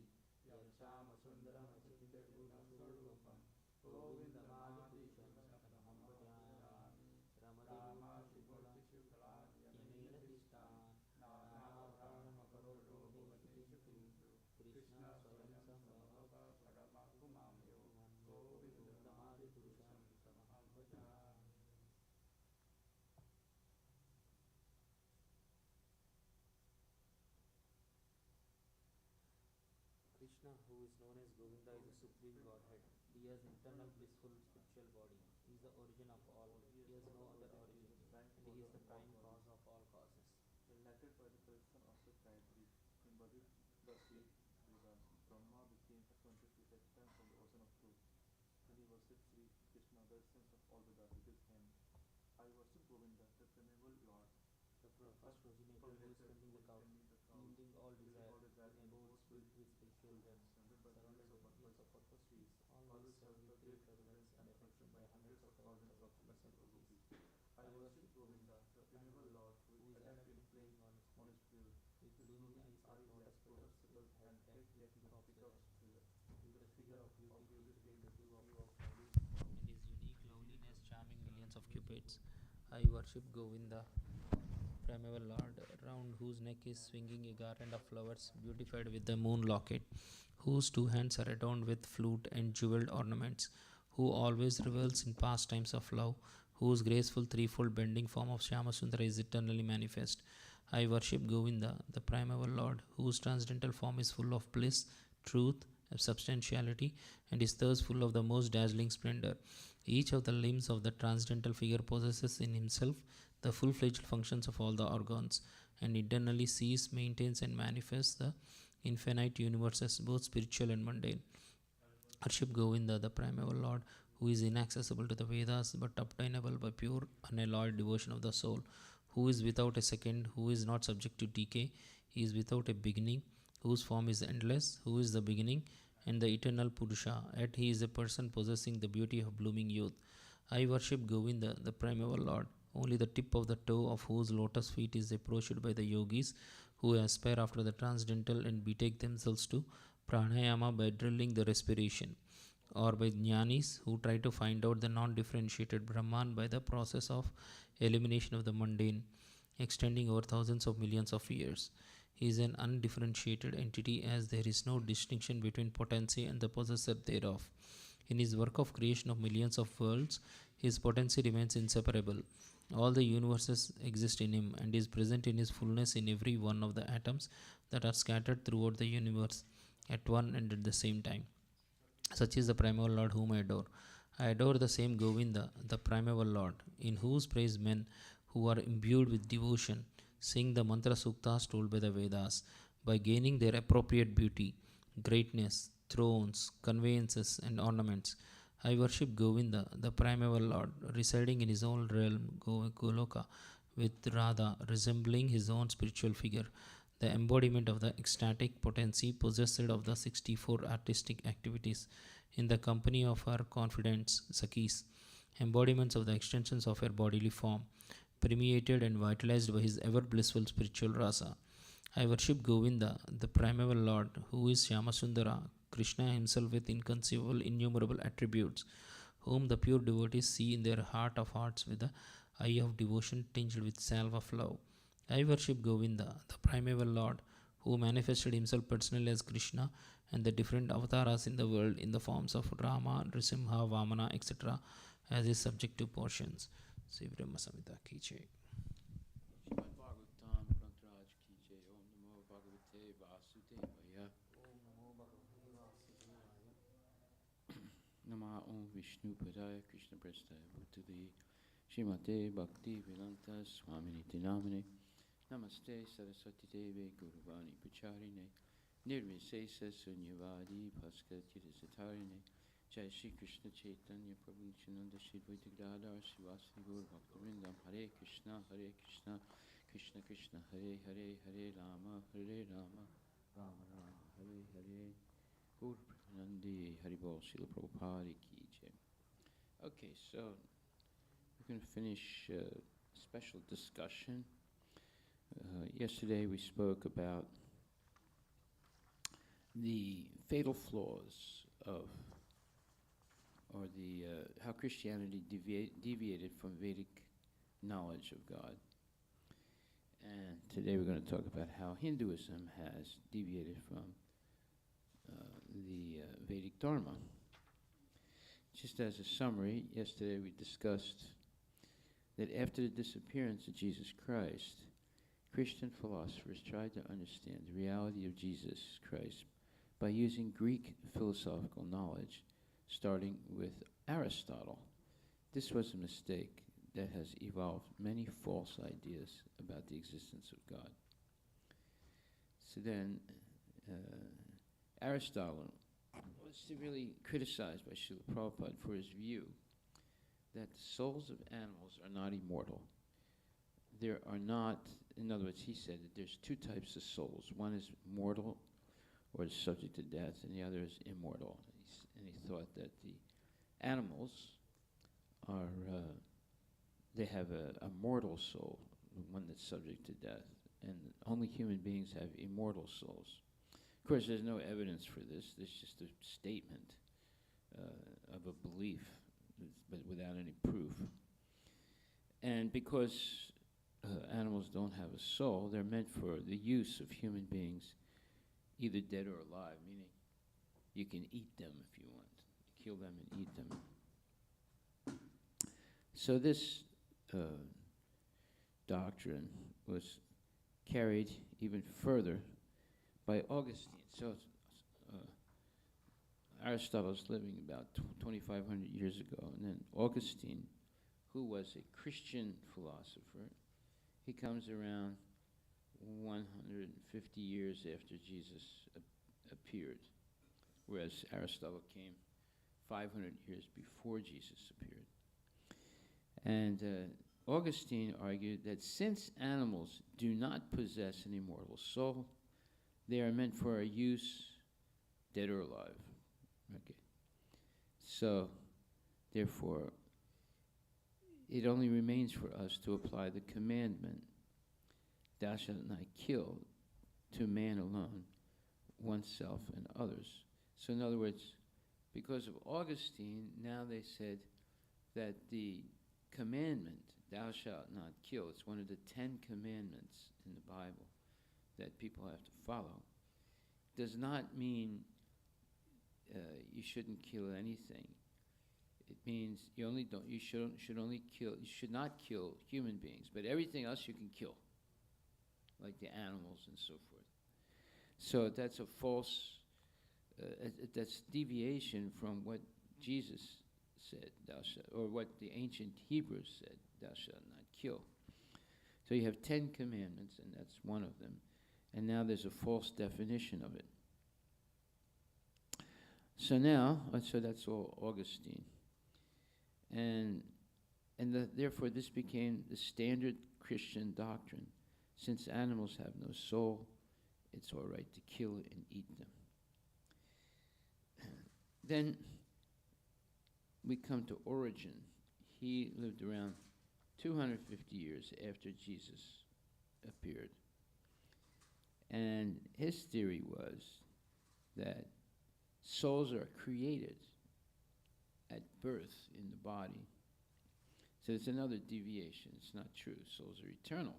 यच्छामसुन्दरमचिन्त्यगुणस्वरूपं गोविन्दमादिपुरुषं तमहं भजामि रमते मूर्तिशुक्लां यमेन तिष्ठान् नानावतारमकरोत् भुवनेषु किन्तु कृष्ण स्वयं सम्भवः परमपुमांयो गोविन्दमादिपुरुषं तमहं भजामि. Krishna, who is known as Govinda, is the supreme Godhead. He has internal blissful spiritual body. He is the origin of all. He has no other origin, and he is the prime cause of all causes. Elected by the person of the Gayatri, embodied the three Vedas, Brahma became acquainted with the expanse of the ocean of truth. Then he worshipped Sri Krishna, the essence of all Vedas, with his hymn. I worship Govinda, the primeval Lord. The first progenitor who is tending the cow, yielding all desire, in abodes filled with spiritual gems, surrounded by millions of purple trees, always served with great reverence and affection by hundreds of thousands of gopis. I worship Govinda, the primeval Lord, who is adept in playing on his flute, with gleaming eyes like lotus petals, his head decked with peacock's feather, with the figure of beauty between the two of bodies, and his unique loveliness charming millions of cupids. I worship Govinda, primeval lord, round whose neck is swinging a garland of flowers beautified with the moon locket, whose two hands are adorned with flute and jeweled ornaments, who always revels in pastimes of love, whose graceful threefold bending form of Shyamasundara is eternally manifest. I worship Govinda, the primeval lord, whose transcendental form is full of bliss, truth, substantiality, and is thus full of the most dazzling splendor. Each of the limbs of the transcendental figure possesses in himself the full-fledged functions of all the organs, and eternally sees, maintains, and manifests the infinite universes, both spiritual and mundane. Worship Govinda, the primeval Lord, who is inaccessible to the Vedas but obtainable by pure, unalloyed devotion of the soul, who is without a second, who is not subject to decay, he is without a beginning, whose form is endless, who is the beginning and the eternal Purusha, yet he is a person possessing the beauty of blooming youth. I worship Govinda, the primeval Lord, only the tip of the toe of whose lotus feet is approached by the yogis who aspire after the transcendental and betake themselves to pranayama by drilling the respiration, or by jnanis who try to find out the non-differentiated Brahman by the process of elimination of the mundane, extending over thousands of millions of years. He is an undifferentiated entity, as there is no distinction between potency and the possessor thereof. In his work of creation of millions of worlds, his potency remains inseparable. All the universes exist in him, and is present in his fullness in every one of the atoms that are scattered throughout the universe at one and at the same time. Such is the primeval Lord whom I adore. I adore the same Govinda, the primeval Lord, in whose praise men who are imbued with devotion sing the mantra suktas told by the Vedas, by gaining their appropriate beauty, greatness, thrones, conveyances, and ornaments. I worship Govinda, the primeval Lord, residing in his own realm, Goloka, with Radha resembling his own spiritual figure, the embodiment of the ecstatic potency possessed of the 64 artistic activities, in the company of her confidants, Sakis, embodiments of the extensions of her bodily form, permeated and vitalized by his ever blissful spiritual rasa. I worship Govinda, the primeval Lord, who is Shyamasundara, Krishna himself with inconceivable, innumerable attributes, whom the pure devotees see in their heart of hearts with the eye of devotion tinged with salve of love. I worship Govinda, the primeval Lord, who manifested himself personally as Krishna and the different avatars in the world in the forms of Rama, Nrisimha, Vamana, etc., as his subjective portions. Sri Brahma Samhita ki jai. Srimad Bhagavatam Grantaraj ki jai. Om Namo Bhagavate Vasudevaya. Om Namo Bhagavate Vasudevaya. Nama Om Vishnu Padaya Krishna Prestaya Bhutale Srimate Bhakti Vedanta Swaminiti Namane Namaste Saraswati Deve Guruvani Pacharine Nirvisesa Sunyavadi Bhaskatira Satarine Jai Shri Krishna Chaitanya Prabhu Nityananda Shri Advaita Gadadhar Srivasadi Gaur Bhaktivinoda Hare Krishna Krishna Krishna Hare Hare Hare Rama Rama Rama Hare Hare Gaur Nandi Haribol Srila Prabhupada ki jai. Okay, so we're going to finish a special discussion. Yesterday we spoke about the fatal flaws of, or the how Christianity deviated from Vedic knowledge of God. And today we're going to talk about how Hinduism has deviated from the Vedic Dharma. Just as a summary, yesterday we discussed that after the disappearance of Jesus Christ, Christian philosophers tried to understand the reality of Jesus Christ by using Greek philosophical knowledge, starting with Aristotle. This was a mistake that has evolved many false ideas about the existence of God. So then, Aristotle was severely criticized by Srila Prabhupada for his view that the souls of animals are not immortal. There are not, in other words, he said that there's two types of souls. One is mortal, or is subject to death, and the other is immortal. And he thought that the animals are, they have a mortal soul, the one that's subject to death, and only human beings have immortal souls. Of course, there's no evidence for this. There's just a statement of a belief, but without any proof. And because animals don't have a soul, they're meant for the use of human beings, either dead or alive, meaning you can eat them if you want. Kill them and eat them. So this doctrine was carried even further by Augustine. So Aristotle's living about 2,500 years ago, and then Augustine, who was a Christian philosopher, he comes around 150 years after Jesus appeared, whereas Aristotle came 500 years before Jesus appeared. And Augustine argued that since animals do not possess an immortal soul, they are meant for our use, dead or alive. Okay. So, therefore, it only remains for us to apply the commandment, thou shalt not kill, to man alone, oneself and others. So in other words, because of Augustine, now they said that the commandment, thou shalt not kill, it's one of the 10 commandments in the Bible that people have to follow, does not mean you shouldn't kill anything. It means you should not kill human beings, but everything else you can kill, like the animals and so forth. So that's a false, that's deviation from what Jesus said, thou shalt, or what the ancient Hebrews said, thou shalt not kill. So you have 10 commandments, and that's one of them. And now there's a false definition of it. So now, so that's all Augustine. And therefore this became the standard Christian doctrine. Since animals have no soul, it's all right to kill and eat them. Then we come to Origen. He lived around 250 years after Jesus appeared. And his theory was that souls are created at birth in the body. So it's another deviation. It's not true. Souls are eternal.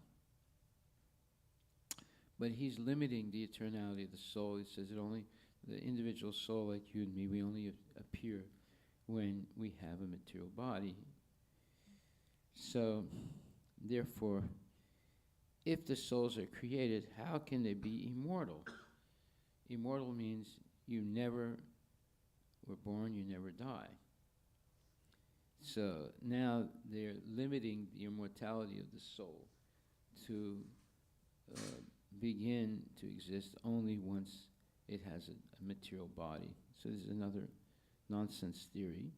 But he's limiting the eternality of the soul. He says that only the individual soul, like you and me, we only appear when we have a material body. So, therefore, if the souls are created, how can they be immortal? Immortal means you never were born, you never die. So now they're limiting the immortality of the soul to begin to exist only once it has a material body. So this is another nonsense theory.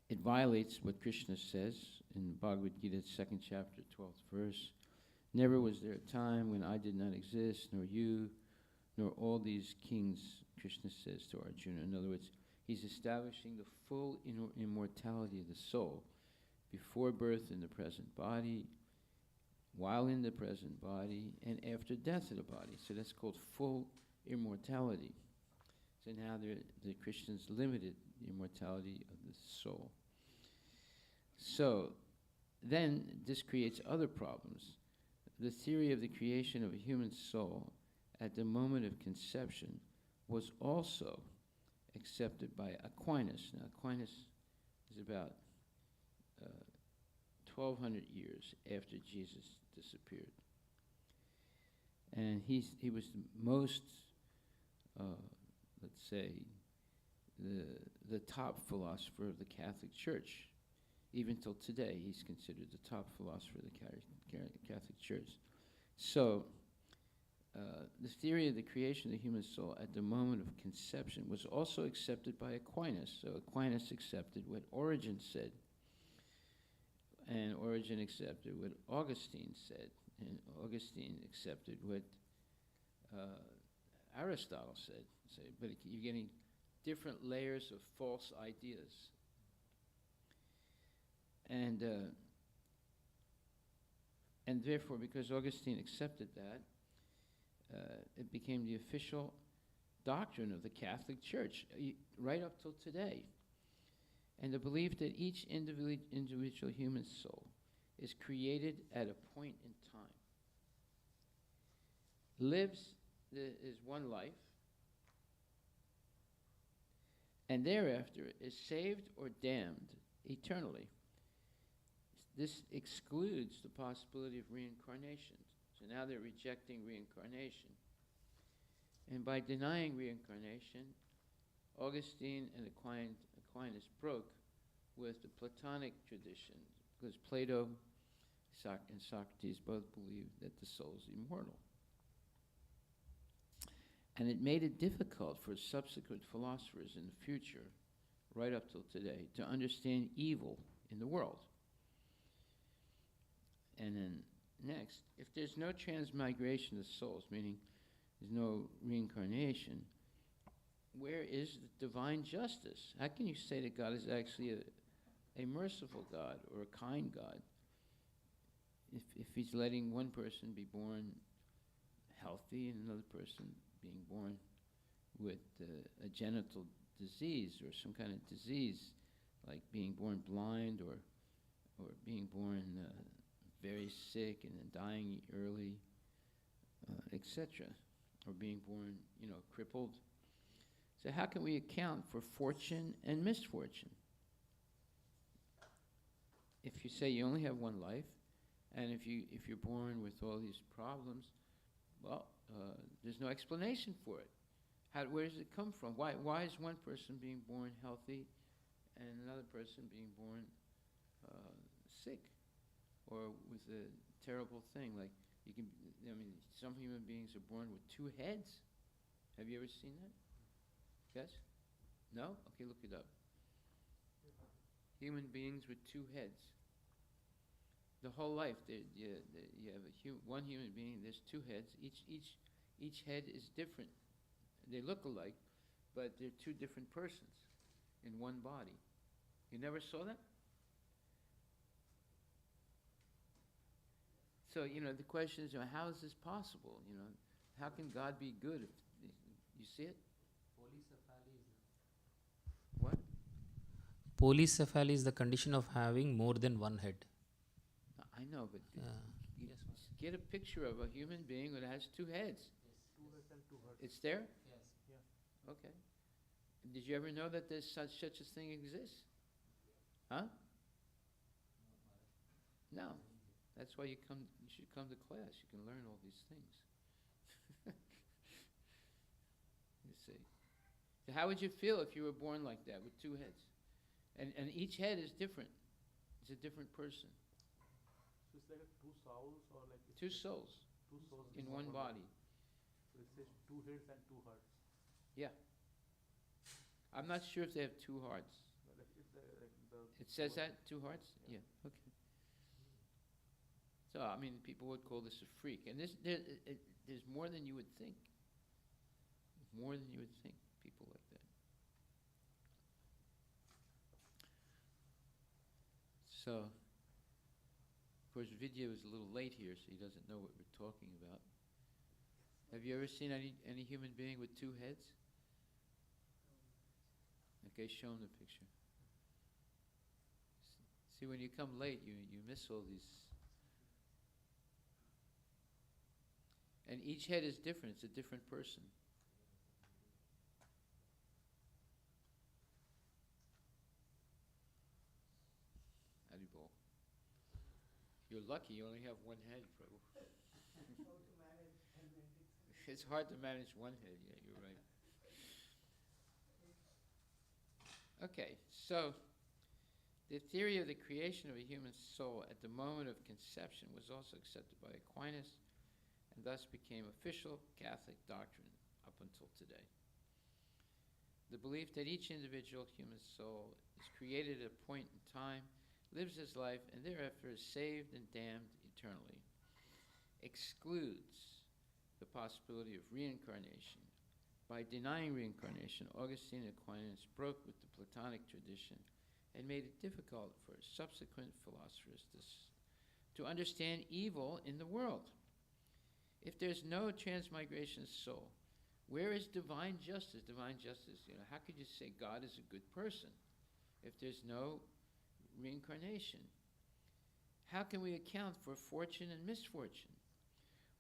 It violates what Krishna says in Bhagavad Gita, 2nd chapter, 12th verse. Never was there a time when I did not exist, nor you, nor all these kings, Krishna says to Arjuna. In other words, he's establishing the full immortality of the soul before birth in the present body, while in the present body and after death of the body. So that's called full immortality. So now the Christians limited the immortality of the soul. So then this creates other problems. The theory of the creation of a human soul at the moment of conception was also accepted by Aquinas. Now, Aquinas is about 1,200 years after Jesus disappeared. And he was the most, let's say, the top philosopher of the Catholic Church. Even till today, he's considered the top philosopher of the Catholic Church. So, the theory of the creation of the human soul at the moment of conception was also accepted by Aquinas. So Aquinas accepted what Origen said, and Origen accepted what Augustine said, and Augustine accepted what Aristotle said. So, but you're getting different layers of false ideas. And therefore, because Augustine accepted that, it became the official doctrine of the Catholic Church, right up till today. And the belief that each individual human soul is created at a point in time, is one life, and thereafter is saved or damned eternally. This excludes the possibility of reincarnation. So now they're rejecting reincarnation. And by denying reincarnation, Augustine and Aquinas broke with the Platonic tradition, because Plato and Socrates both believed that the soul is immortal. And it made it difficult for subsequent philosophers in the future, right up till today, to understand evil in the world. And then next, if there's no transmigration of souls, meaning there's no reincarnation, where is the divine justice? How can you say that God is actually a merciful God or a kind God if he's letting one person be born healthy and another person being born with a genital disease or some kind of disease, like being born blind or being born very sick and then dying early, etc., or being born, crippled. So how can we account for fortune and misfortune? If you say you only have one life, and if you're born with all these problems, well, there's no explanation for it. Where does it come from? Why is one person being born healthy and another person being born sick or with a terrible thing? Like some human beings are born with two heads. Have you ever seen that? Yes? No? Okay, look it up. Human beings with two heads. The whole life, you have one human being. There's two heads. Each head is different. They look alike, but they're two different persons in one body. You never saw that? So the question is, how is this possible? How can God be good? If you see it? What? Polycephaly is the condition of having more than one head. I know, but get a picture of a human being that has two heads. Two heads and two hearts. It's there? Yes. Yeah. Okay. Did you ever know that there's such a thing exists? Huh? No. That's why you should come to class. You can learn all these things. You see. So how would you feel if you were born like that with two heads? And each head is different. It's a different person. So it's like two souls or like Two souls two souls in one body. So it says two heads and two hearts. Yeah. I'm not sure if they have two hearts. Like if It says that, two hearts? Yeah, okay. So, people would call this a freak. And there's more than you would think. More than you would think, people like that. So, course, Vidya was a little late here, so he doesn't know what we're talking about. Have you ever seen any human being with two heads? Okay, show him the picture. See, when you come late, you miss all these. And each head is different. It's a different person. Adibol. You're lucky you only have one head, Prabhu. It's hard to manage one head, yeah, you're right. Okay, so the theory of the creation of a human soul at the moment of conception was also accepted by Aquinas and thus became official Catholic doctrine up until today. The belief that each individual human soul is created at a point in time, lives his life, and thereafter is saved and damned eternally, excludes the possibility of reincarnation. By denying reincarnation, Augustine and Aquinas broke with the Platonic tradition and made it difficult for subsequent philosophers to understand evil in the world. If there's no transmigration soul, where is divine justice? Divine justice, how could you say God is a good person if there's no reincarnation? How can we account for fortune and misfortune?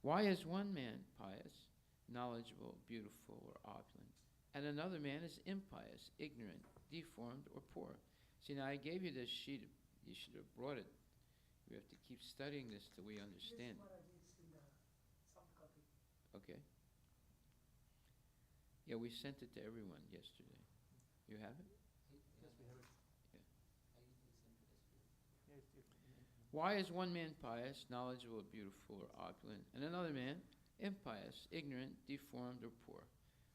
Why is one man pious, knowledgeable, beautiful, or opulent, and another man is impious, ignorant, deformed, or poor? See, now I gave you this sheet. You should have brought it. We have to keep studying this till we understand. Yes, Maharaj, it's in the soft copy. Okay. Yeah, we sent it to everyone yesterday. You have it? Yes, we have it. Yeah. I sent it yesterday. Yes, yes. Why is one man pious, knowledgeable, beautiful, or opulent, and another man impious, ignorant, deformed, or poor?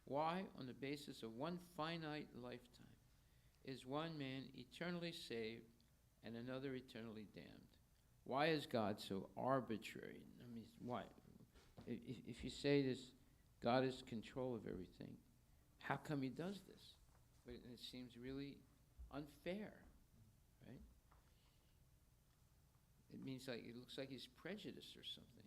Why, on the basis of one finite lifetime, is one man eternally saved and another eternally damned? Why is God so arbitrary? I mean, why? If you say this, God is control of everything, how come he does this? But it seems really unfair, right? It means it looks like he's prejudiced or something,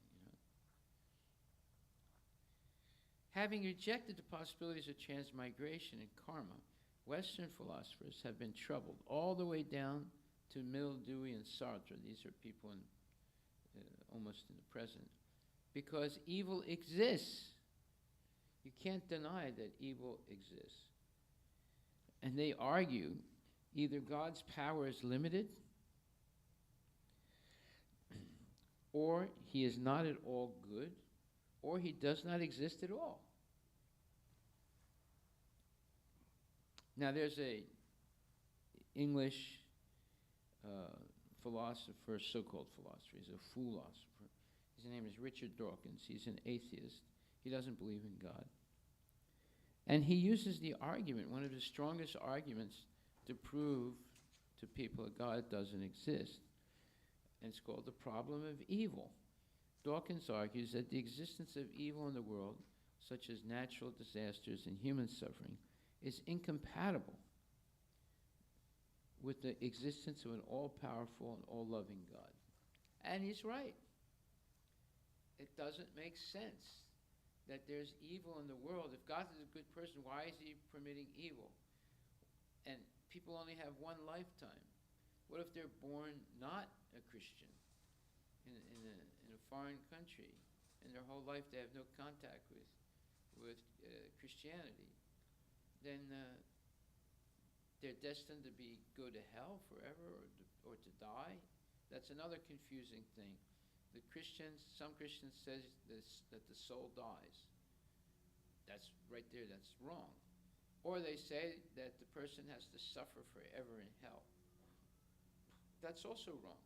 Having rejected the possibilities of transmigration and karma, Western philosophers have been troubled all the way down to Mill, Dewey, and Sartre. These are people almost in the present. Because evil exists. You can't deny that evil exists. And they argue either God's power is limited, or he is not at all good, or he does not exist at all. Now there's a English philosopher, so-called philosopher, he's a philosopher. His name is Richard Dawkins. He's an atheist. He doesn't believe in God. And he uses the argument, one of the strongest arguments, to prove to people that God doesn't exist. And it's called the problem of evil. Dawkins argues that the existence of evil in the world, such as natural disasters and human suffering, is incompatible with the existence of an all-powerful and all-loving God. And he's right. It doesn't make sense that there's evil in the world. If God is a good person, why is he permitting evil? And people only have one lifetime. What if they're born not a Christian in a foreign country, and their whole life they have no contact with Christianity? Then they're destined to go to hell forever or to die. That's another confusing thing. Some Christians say that the soul dies. That's right there, that's wrong. Or they say that the person has to suffer forever in hell. That's also wrong.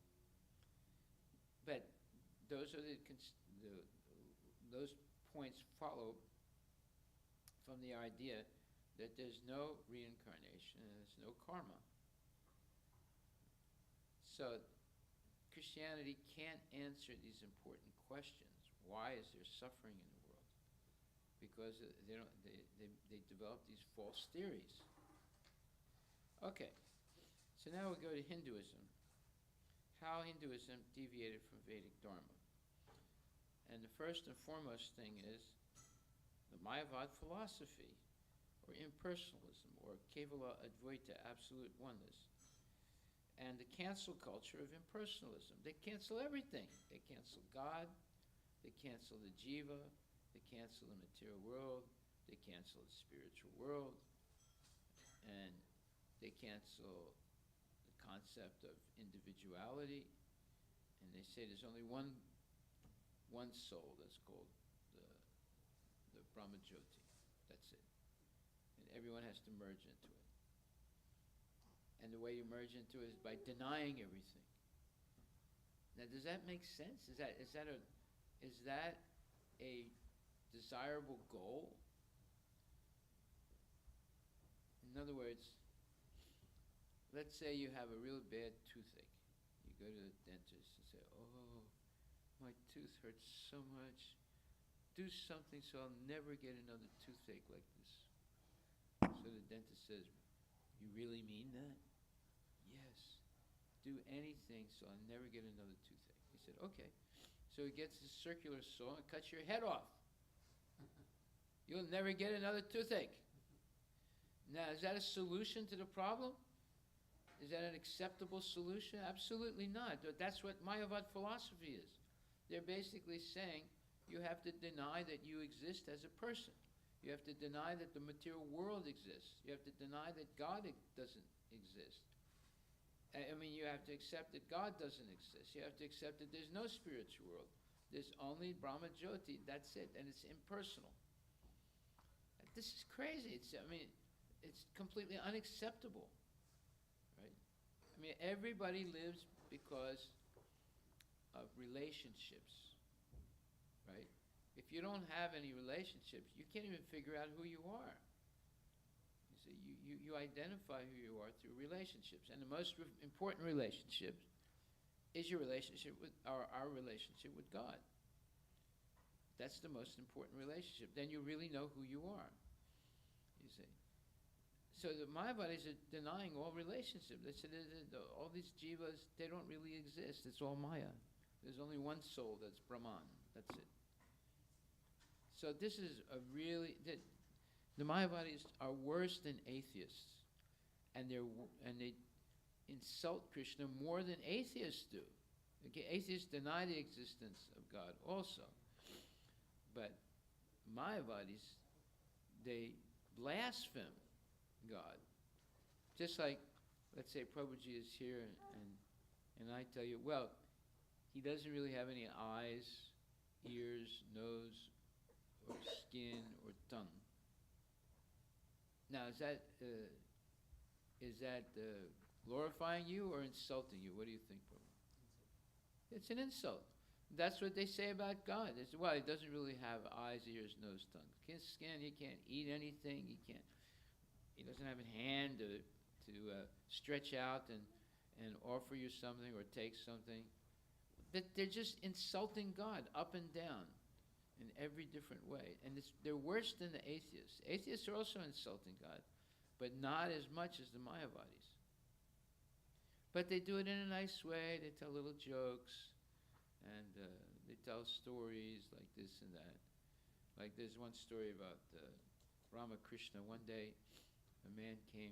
But those are those points follow from the idea that there's no reincarnation and there's no karma. So Christianity can't answer these important questions. Why is there suffering in the world? Because they develop these false theories. Okay, so now we go to Hinduism. how Hinduism deviated from Vedic Dharma. And the first and foremost thing is the Mayavad philosophy, or impersonalism, or Kevala Advaita, absolute oneness, and the cancel culture of impersonalism. They cancel everything. They cancel God, they cancel the jiva, they cancel the material world, they cancel the spiritual world, and they cancel the concept of individuality, and they say there's only one soul that's called the Brahma Jyoti. That's it. And everyone has to merge into it. And the way you merge into it is by denying everything. Now, does that make sense? Is that a desirable goal? In other words, let's say you have a real bad toothache. You go to the dentist and say, "Oh, my tooth hurts so much. Do something so I'll never get another toothache like this." So the dentist says, "You really mean that?" "Yes. Do anything so I'll never get another toothache." He said, "Okay." So he gets his circular saw and cuts your head off. You'll never get another toothache. Now, is that a solution to the problem? Is that an acceptable solution? Absolutely not. That's what Mayavad philosophy is. They're basically saying you have to deny that you exist as a person. You have to deny that the material world exists. You have to deny that God doesn't exist. I mean, you have to accept that God doesn't exist. You have to accept that there's no spiritual world. There's only Brahma Jyoti. That's it. And it's impersonal. This is crazy. It's completely unacceptable. Right? I mean, everybody lives because of relationships. Right? If you don't have any relationships, you can't even figure out who you are. You identify who you are through relationships. And the most important relationship is your relationship with our relationship with God. That's the most important relationship. Then you really know who you are. You see. So the Mayavadis are denying all relationships. They said all these jivas, they don't really exist. It's all Maya. There's only one soul that's Brahman. That's it. So this is a really... The Mayavadis are worse than atheists, and they insult Krishna more than atheists do. Okay, atheists deny the existence of God also, but Mayavadis, they blaspheme God. Just like, let's say Prabhuji is here, and I tell you, well, he doesn't really have any eyes, ears, nose, or skin, or tongue. Now, is that glorifying you or insulting you? What do you think, Prabhu? It's an insult. That's what they say about God. They say, well, he doesn't really have eyes, ears, nose, tongue. Can't skin. He can't eat anything. He doesn't have a hand to stretch out and offer you something or take something. That they're just insulting God up and down in every different way. And they're worse than the atheists. Atheists are also insulting God, but not as much as the Mayavadis. But they do it in a nice way. They tell little jokes, and they tell stories like this and that. Like there's one story about Ramakrishna. One day, a man came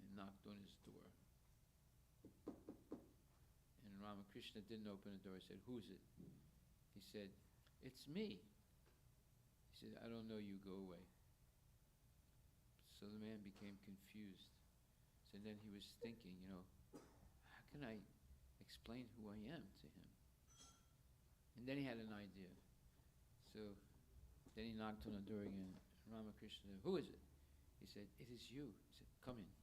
and knocked on his door. And Ramakrishna didn't open the door. He said, "Who's it?" He said, "It's me." He said, "I don't know you, go away." So the man became confused. So then he was thinking, how can I explain who I am to him? And then he had an idea. So then he knocked on the door again. Ramakrishna said, "Who is it?" He said, "It is you." He said, "Come in."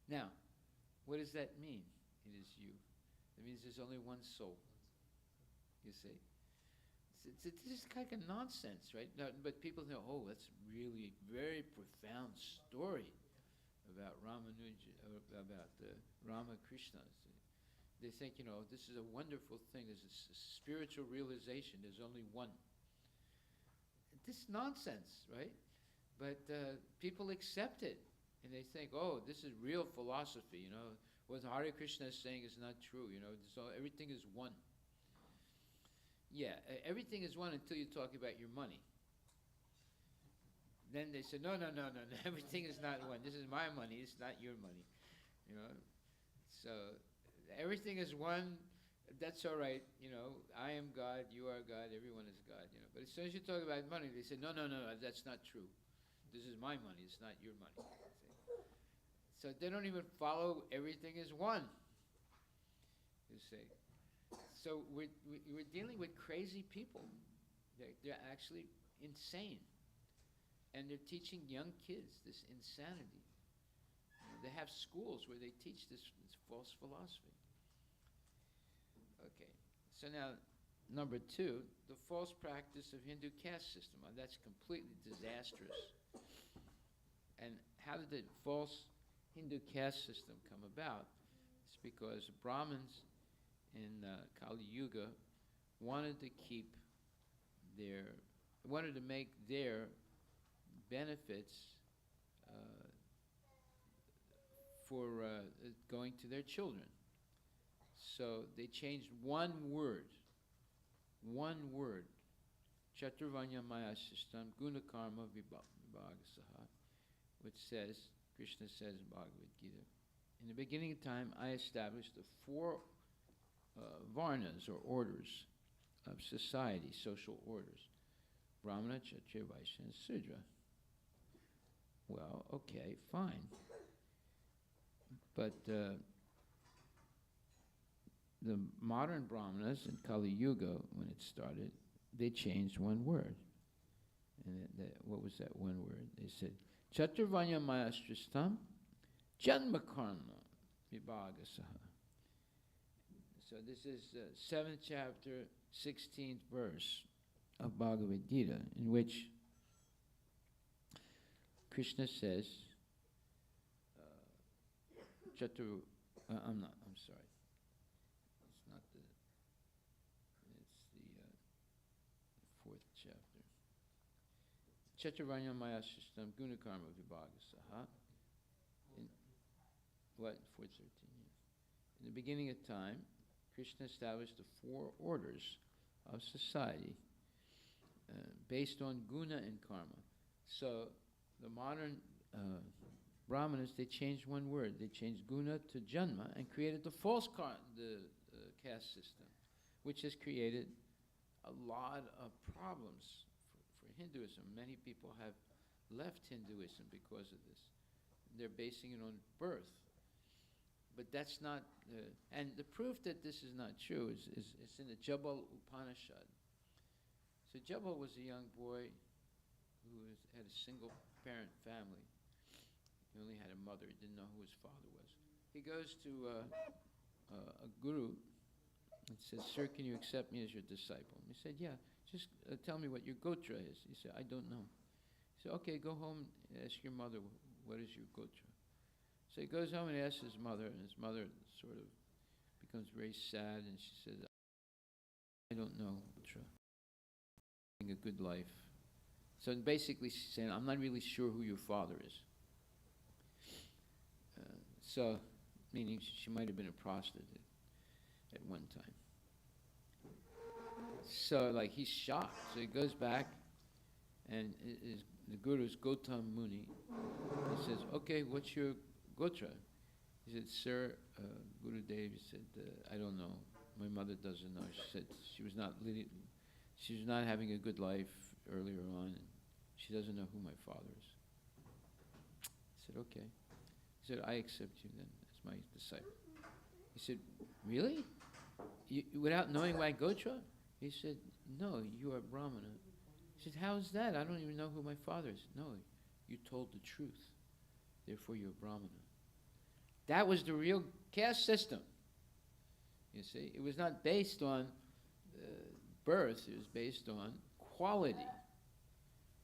Now, what does that mean? It is you. That means there's only one soul. You see, it's just kind of nonsense, right? No, but people think, oh, that's really very profound story about Ramakrishna. They think, this is a wonderful thing. There's a spiritual realization. There's only one. This is nonsense, right? But people accept it, and they think, oh, this is real philosophy. what Hare Krishna is saying is not true. So everything is one. Yeah, everything is one until you talk about your money. Then they said, no, everything is not one. This is my money, it's not your money. So everything is one. That's all right. I am God, you are God, everyone is God. But as soon as you talk about money, they say, no, that's not true. This is my money, it's not your money. See? So they don't even follow everything is one. You see. So we're dealing with crazy people. They're actually insane. And they're teaching young kids this insanity. They have schools where they teach this false philosophy. Okay, so now, number 2, the false practice of Hindu caste system. That's completely disastrous. And how did the false Hindu caste system come about? It's because Brahmins in Kali Yuga wanted to make their benefits for going to their children. So they changed one word, Chaturvanya Maya Sistam Guna Karma Vibhagasaha, which says, Krishna says in Bhagavad Gita, in the beginning of time I established the 4 varnas or orders of society, social orders, Brahmana, Kshatriya, Vaishya, and Sudra. Well, okay, fine. But the modern Brahmanas in Kali Yuga, when it started, they changed one word. And what was that one word? They said, Chaturvanya Mayastristam Janma Karma Vibhagasaha. So this is 7th chapter, 16th verse of Bhagavad Gita, in which Krishna says, I'm sorry. It's not it's the 4th chapter. Chaturvanya Maya Sistam Gunakarma Vibhagasaha. What? 413, yeah. In the beginning of time, Krishna established the 4 orders of society based on guna and karma. So the modern Brahmanas, they changed one word. They changed guna to janma and created the false caste system, which has created a lot of problems for Hinduism. Many people have left Hinduism because of this. They're basing it on birth. But that's not, and the proof that this is not true is in the Jabal Upanishad. So Jabal was a young boy who had a single parent family. He only had a mother. He didn't know who his father was. He goes to a guru and says, "Sir, can you accept me as your disciple?" He said, "Yeah, just tell me what your gotra is." He said, "I don't know." He said, "Okay, go home and ask your mother, what is your gotra?" So he goes home and asks his mother, and his mother sort of becomes very sad, and she says, "I don't know, gotra. Having a good life." So basically she's saying, "I'm not really sure who your father is." So, meaning she might have been a prostitute at one time. So, like, he's shocked. So he goes back, and the guru's Gautam Muni. He says, "Okay, what's your gotra?" He said, "Sir, Gurudev," he said, "I don't know. My mother doesn't know." She said she was not having a good life earlier on, and she doesn't know who my father is. I said, "Okay." He said, "I accept you then as my disciple." He said, "Really? Without knowing my gotra?" He said, "No, you are Brahmana." He said, "How is that? I don't even know who my father is." "No, you told the truth. Therefore you're Brahmana." That was the real caste system. You see, it was not based on birth, it was based on quality,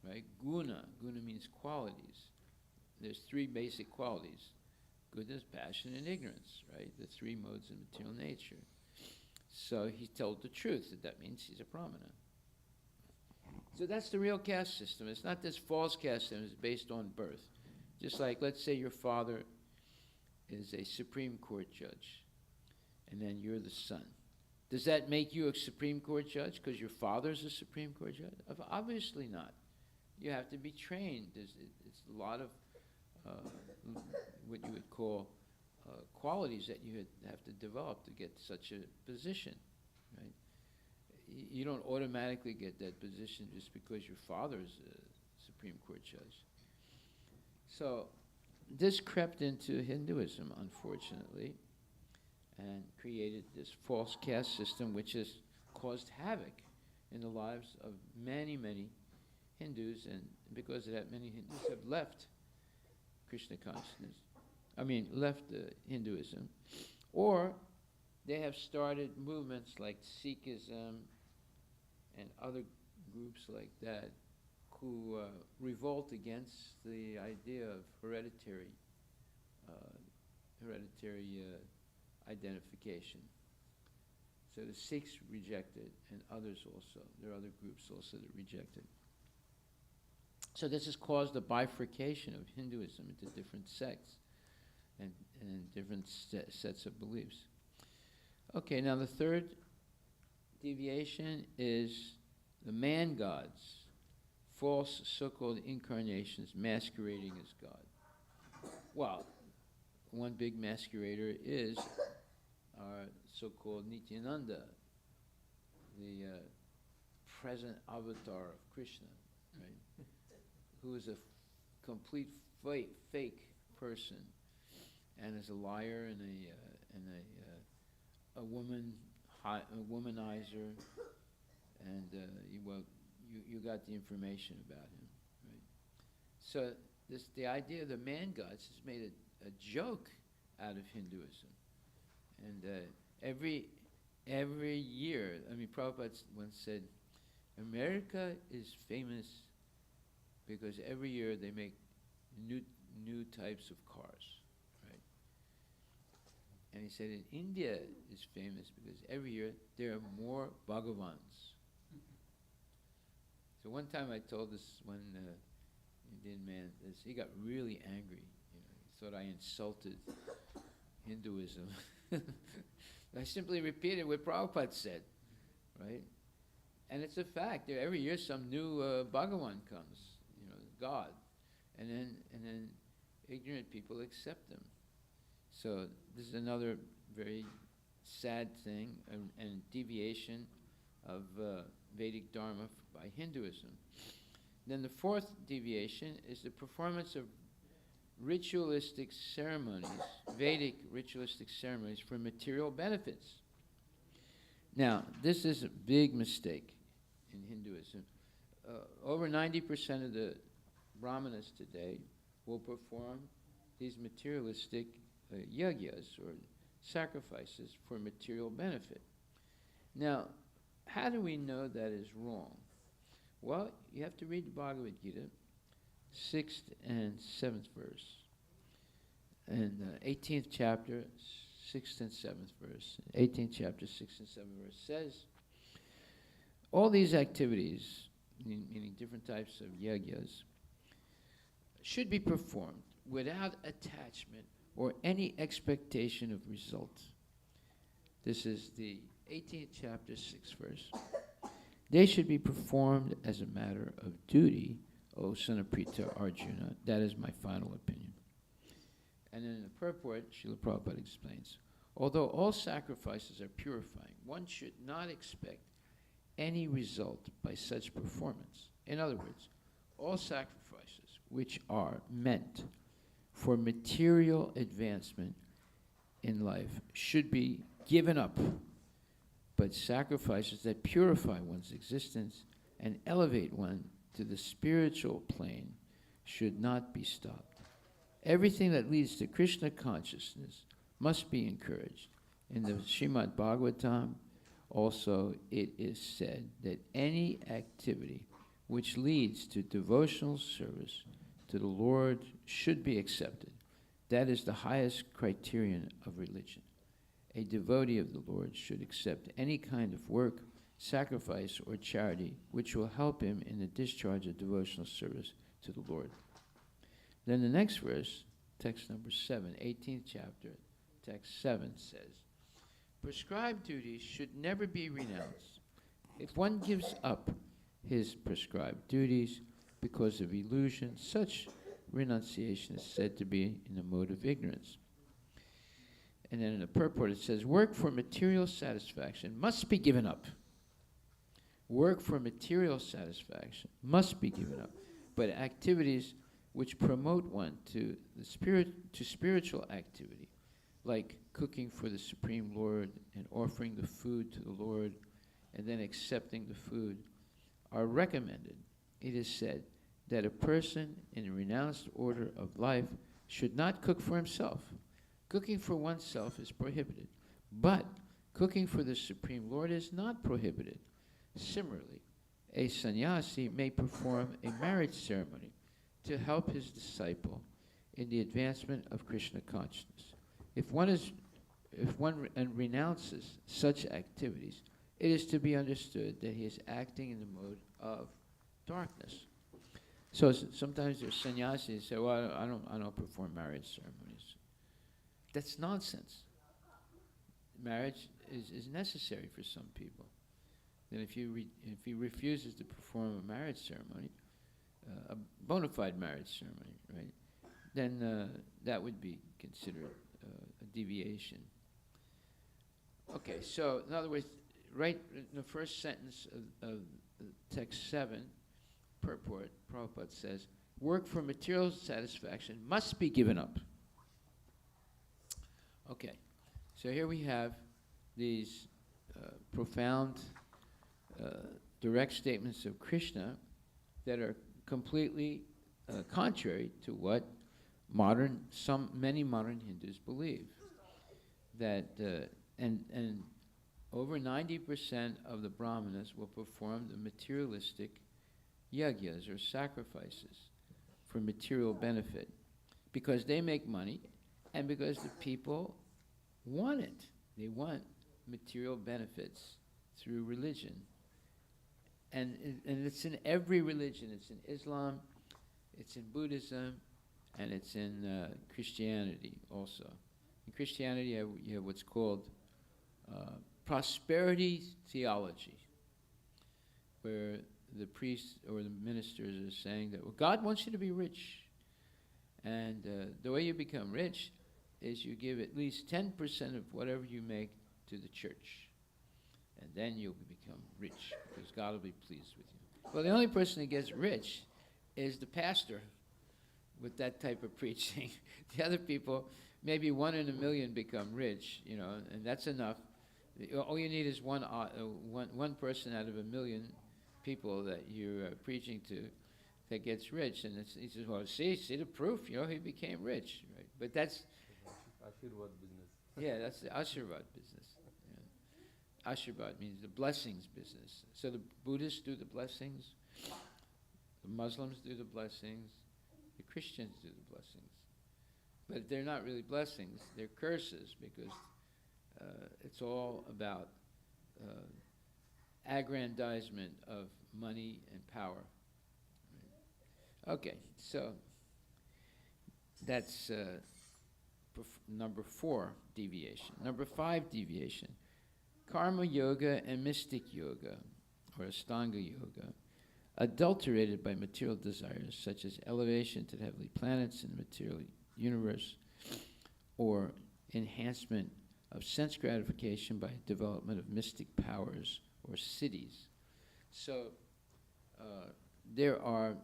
right? Guna means qualities. There's 3 basic qualities: goodness, passion, and ignorance, right? The 3 modes of material nature. So he told the truth, that means he's a Brahmana. So that's the real caste system. It's not this false caste system, it's based on birth. Just like, let's say your father is a Supreme Court judge, and then you're the son. Does that make you a Supreme Court judge because your father's a Supreme Court judge? Obviously not. You have to be trained. It's a lot of what you would call qualities that you have to develop to get such a position, right? You don't automatically get that position just because your father is a Supreme Court judge. So this crept into Hinduism, unfortunately, and created this false caste system which has caused havoc in the lives of many, many Hindus, and because of that, many Hindus have left Krishna consciousness. Left Hinduism, or they have started movements like Sikhism and other groups like that who revolt against the idea of hereditary identification. So the Sikhs reject it, and others also. There are other groups also that reject it. So this has caused a bifurcation of Hinduism into different sects and different sets of beliefs. Okay, now the third deviation is the man gods, false so-called incarnations masquerading as God. Well, one big masquerader is our so-called Nityananda, the present avatar of Krishna, right? Who is a complete fake person, and is a liar and a womanizer, and you got the information about him, right? So the idea of the man gods has made a joke out of Hinduism, and every year, Prabhupada once said, America is famous because every year they make new types of cars, right? And he said, in India is famous because every year there are more Bhagavans. So one time I told this one Indian man this, he got really angry. He thought I insulted Hinduism. I simply repeated what Prabhupada said, right? And it's a fact. Every year some new Bhagavan comes, God, and then ignorant people accept them. So this is another very sad thing and deviation of Vedic Dharma by Hinduism. Then the fourth deviation is the performance of ritualistic ceremonies, Vedic ritualistic ceremonies for material benefits. Now, this is a big mistake in Hinduism. Over 90% of the Brahmanas today will perform these materialistic yagyas or sacrifices for material benefit. Now, how do we know that is wrong? Well, you have to read the Bhagavad Gita, 6th and 7th verse, and 18th chapter, 6th and 7th verse. 18th chapter, 6th and 7th verse says, all these activities, meaning different types of yagyas, should be performed without attachment or any expectation of result. This is the 18th chapter, 6th verse. They should be performed as a matter of duty, O son of Pritha Arjuna. That is my final opinion. And in the purport, Srila Prabhupada explains, although all sacrifices are purifying, one should not expect any result by such performance. In other words, all sacrifices which are meant for material advancement in life should be given up, but sacrifices that purify one's existence and elevate one to the spiritual plane should not be stopped. Everything that leads to Krishna consciousness must be encouraged. In the Srimad Bhagavatam, also it is said that any activity which leads to devotional service to the Lord should be accepted. That is the highest criterion of religion. A devotee of the Lord should accept any kind of work, sacrifice, or charity which will help him in the discharge of devotional service to the Lord. Then the next verse text number 7, 18th chapter, text 7 says, prescribed duties should never be renounced. If one gives up his prescribed duties because of illusion, such renunciation is said to be in a mode of ignorance. And then in the purport it says, work for material satisfaction must be given up. Work for material satisfaction must be given up, but activities which promote one to spiritual activity, like cooking for the Supreme Lord and offering the food to the Lord and then accepting the food, are recommended. It is said that a person in a renounced order of life should not cook for himself. Cooking for oneself is prohibited, but cooking for the Supreme Lord is not prohibited. Similarly, a sannyasi may perform a marriage ceremony to help his disciple in the advancement of Krishna consciousness. If one renounces such activities, it is to be understood that he is acting in the mode of darkness. So sometimes there's sannyasis who say, well, I don't perform marriage ceremonies. That's nonsense. Marriage is necessary for some people. Then if he refuses to perform a marriage ceremony, a bona fide marriage ceremony, right, then that would be considered a deviation. Okay, so in other words, right in the first sentence of text 7, purport, Prabhupada says, work for material satisfaction must be given up. Okay, so here we have these profound, direct statements of Krishna that are completely contrary to what many modern Hindus believe. That and over 90% of the brahmanas will perform the materialistic yagyas or sacrifices for material benefit because they make money and because the people want it. They want material benefits through religion. And it's in every religion. It's in Islam, it's in Buddhism, and it's in Christianity also. In Christianity, you have what's called prosperity theology, where the priests or the ministers are saying that, well, God wants you to be rich. And the way you become rich is you give at least 10% of whatever you make to the church. And then you'll become rich, because God will be pleased with you. Well, the only person that gets rich is the pastor with that type of preaching. The other people, maybe 1 in a million become rich, and that's enough. All you need is one person out of a million people that you're preaching to that gets rich. And he says, well, see the proof, he became rich, right? But that's... Ashirvad business. Yeah, that's the Ashirvad business. Yeah. Ashirvad means the blessings business. So the Buddhists do the blessings, the Muslims do the blessings, the Christians do the blessings. But they're not really blessings, they're curses, because it's all about aggrandizement of money and power. Right. Okay, so that's number 4 deviation. Number 5 deviation, karma yoga and mystic yoga, or Ashtanga yoga, adulterated by material desires such as elevation to the heavenly planets in the material universe, or enhancement of sense gratification by development of mystic powers or cities. So there are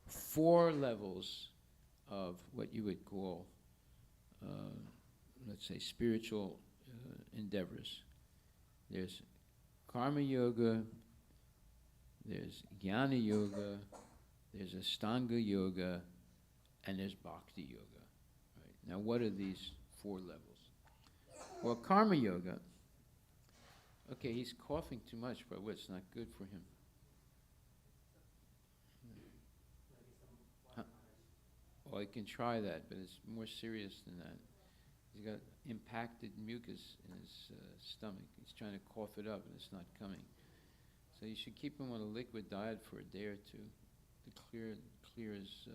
4 levels of what you would call, let's say, spiritual endeavors. There's karma yoga, there's jnana yoga, there's Ashtanga yoga, and there's bhakti yoga. Right? Now, what are these 4 levels? Well, karma yoga, okay, he's coughing too much, but it's not good for him. Huh? Well, he can try that, but it's more serious than that. He's got impacted mucus in his stomach. He's trying to cough it up, and it's not coming. So you should keep him on a liquid diet for a day or two to clear his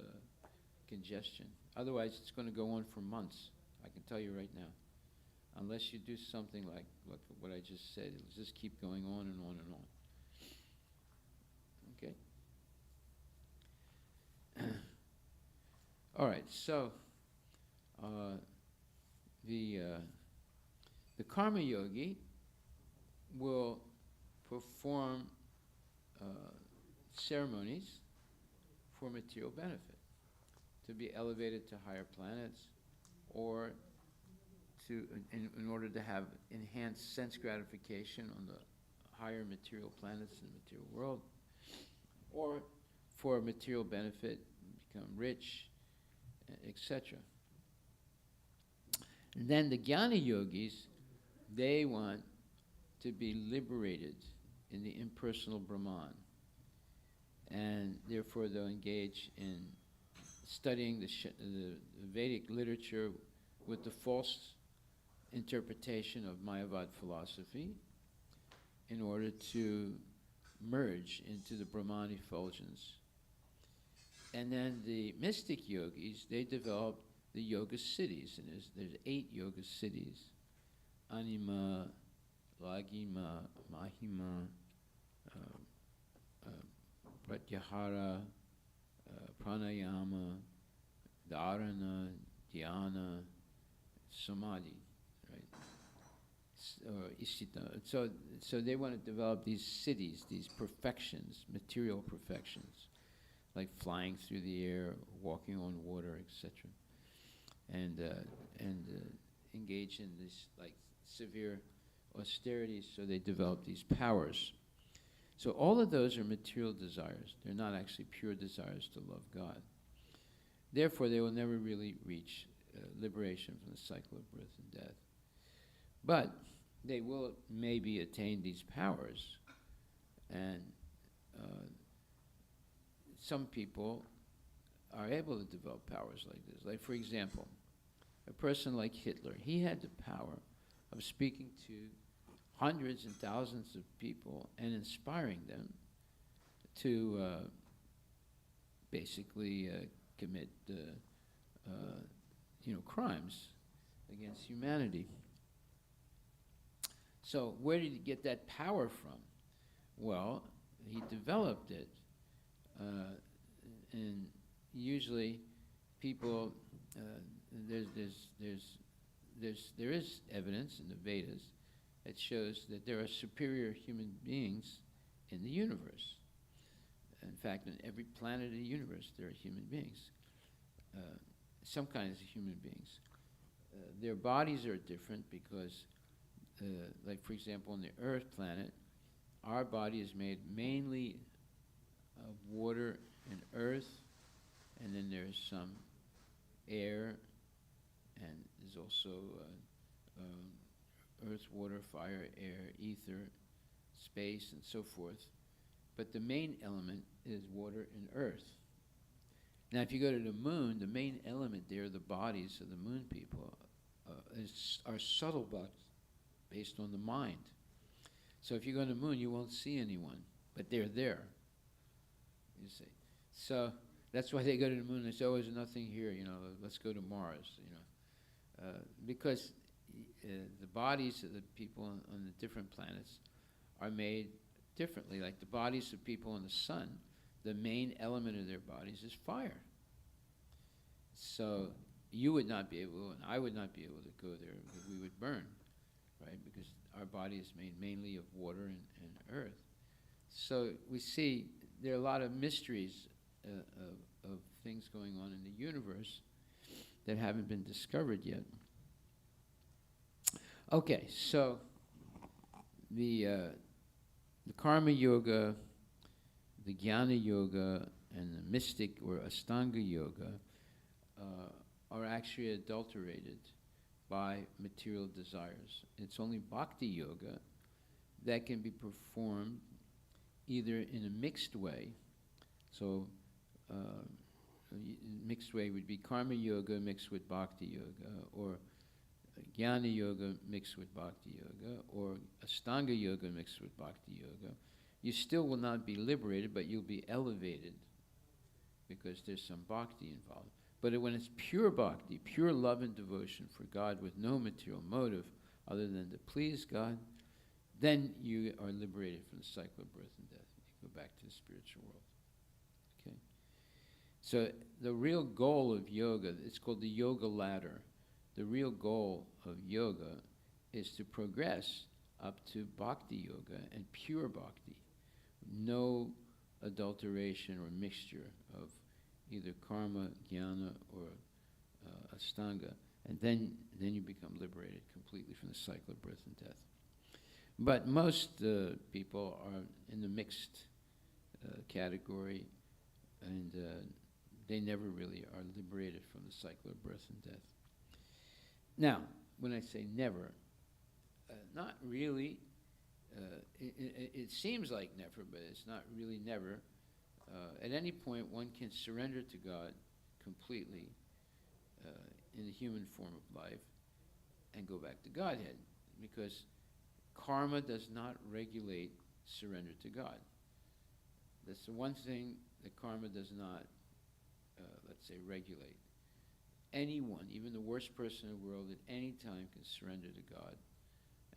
congestion. Otherwise, it's going to go on for months. I can tell you right now. Unless you do something like what I just said, it'll just keep going on and on and on. Okay? All right, so the karma yogi will perform ceremonies for material benefit, to be elevated to higher planets, or to in order to have enhanced sense gratification on the higher material planets in the material world, or for material benefit, become rich, etc. And then the jnana yogis, they want to be liberated in the impersonal Brahman, and therefore they'll engage in studying the Vedic literature with the false interpretation of Mayavad philosophy in order to merge into the Brahman effulgence. And then the mystic yogis, they develop the yoga cities, and there's 8 yoga cities: Anima, Lagima, Mahima, Pratyahara, Pranayama, Dharana, Dhyana, Samadhi, right? Isita. So they want to develop these cities, these perfections, material perfections, like flying through the air, walking on water, etc. And engage in this like severe austerities, so they develop these powers. So all of those are material desires. They're not actually pure desires to love God. Therefore, they will never really reach liberation from the cycle of birth and death. But they will maybe attain these powers. And some people are able to develop powers like this. Like, for example, a person like Hitler, he had the power of speaking to hundreds and thousands of people and inspiring them to basically commit crimes against humanity. So where did he get that power from? Well, he developed it, and usually people there is evidence in the Vedas that shows that there are superior human beings in the universe. In fact, on every planet in the universe, there are human beings, some kinds of human beings. Their bodies are different because, like for example, on the Earth planet, our body is made mainly of water and earth, and then there's some air, and there's also earth, water, fire, air, ether, space, and so forth. But the main element is water and earth. Now, if you go to the moon, the main element there, the bodies of the moon people, are subtle bodies based on the mind. So if you go to the moon, you won't see anyone, but they're there, you see. So that's why they go to the moon and say, oh, there's nothing here, let's go to Mars, because the bodies of the people on the different planets are made differently. Like the bodies of people on the sun, the main element of their bodies is fire. So you would not be able, and I would not be able to go there, because we would burn, right? Because our body is made mainly of water and earth. So we see there are a lot of mysteries of things going on in the universe that haven't been discovered yet. Okay, so the karma yoga, the jnana yoga, and the mystic or Ashtanga yoga are actually adulterated by material desires. It's only bhakti yoga that can be performed either in a mixed way. So mixed way would be karma yoga mixed with bhakti yoga, or jnana yoga mixed with bhakti yoga, or Ashtanga yoga mixed with bhakti yoga. You still will not be liberated, but you'll be elevated because there's some bhakti involved. But when it's pure bhakti, pure love and devotion for God with no material motive other than to please God, then you are liberated from the cycle of birth and death. You go back to the spiritual world. Okay? So the real goal of yoga, it's called the yoga ladder. The real goal of yoga is to progress up to bhakti yoga and pure bhakti. No adulteration or mixture of either karma, jnana, or astanga. And then you become liberated completely from the cycle of birth and death. But most people are in the mixed category, and they never really are liberated from the cycle of birth and death. Now, when I say never, not really. It seems like never, but it's not really never. At any point, one can surrender to God completely in the human form of life and go back to Godhead, because karma does not regulate surrender to God. That's the one thing that karma does not, let's say, regulate. Anyone, even the worst person in the world, at any time can surrender to God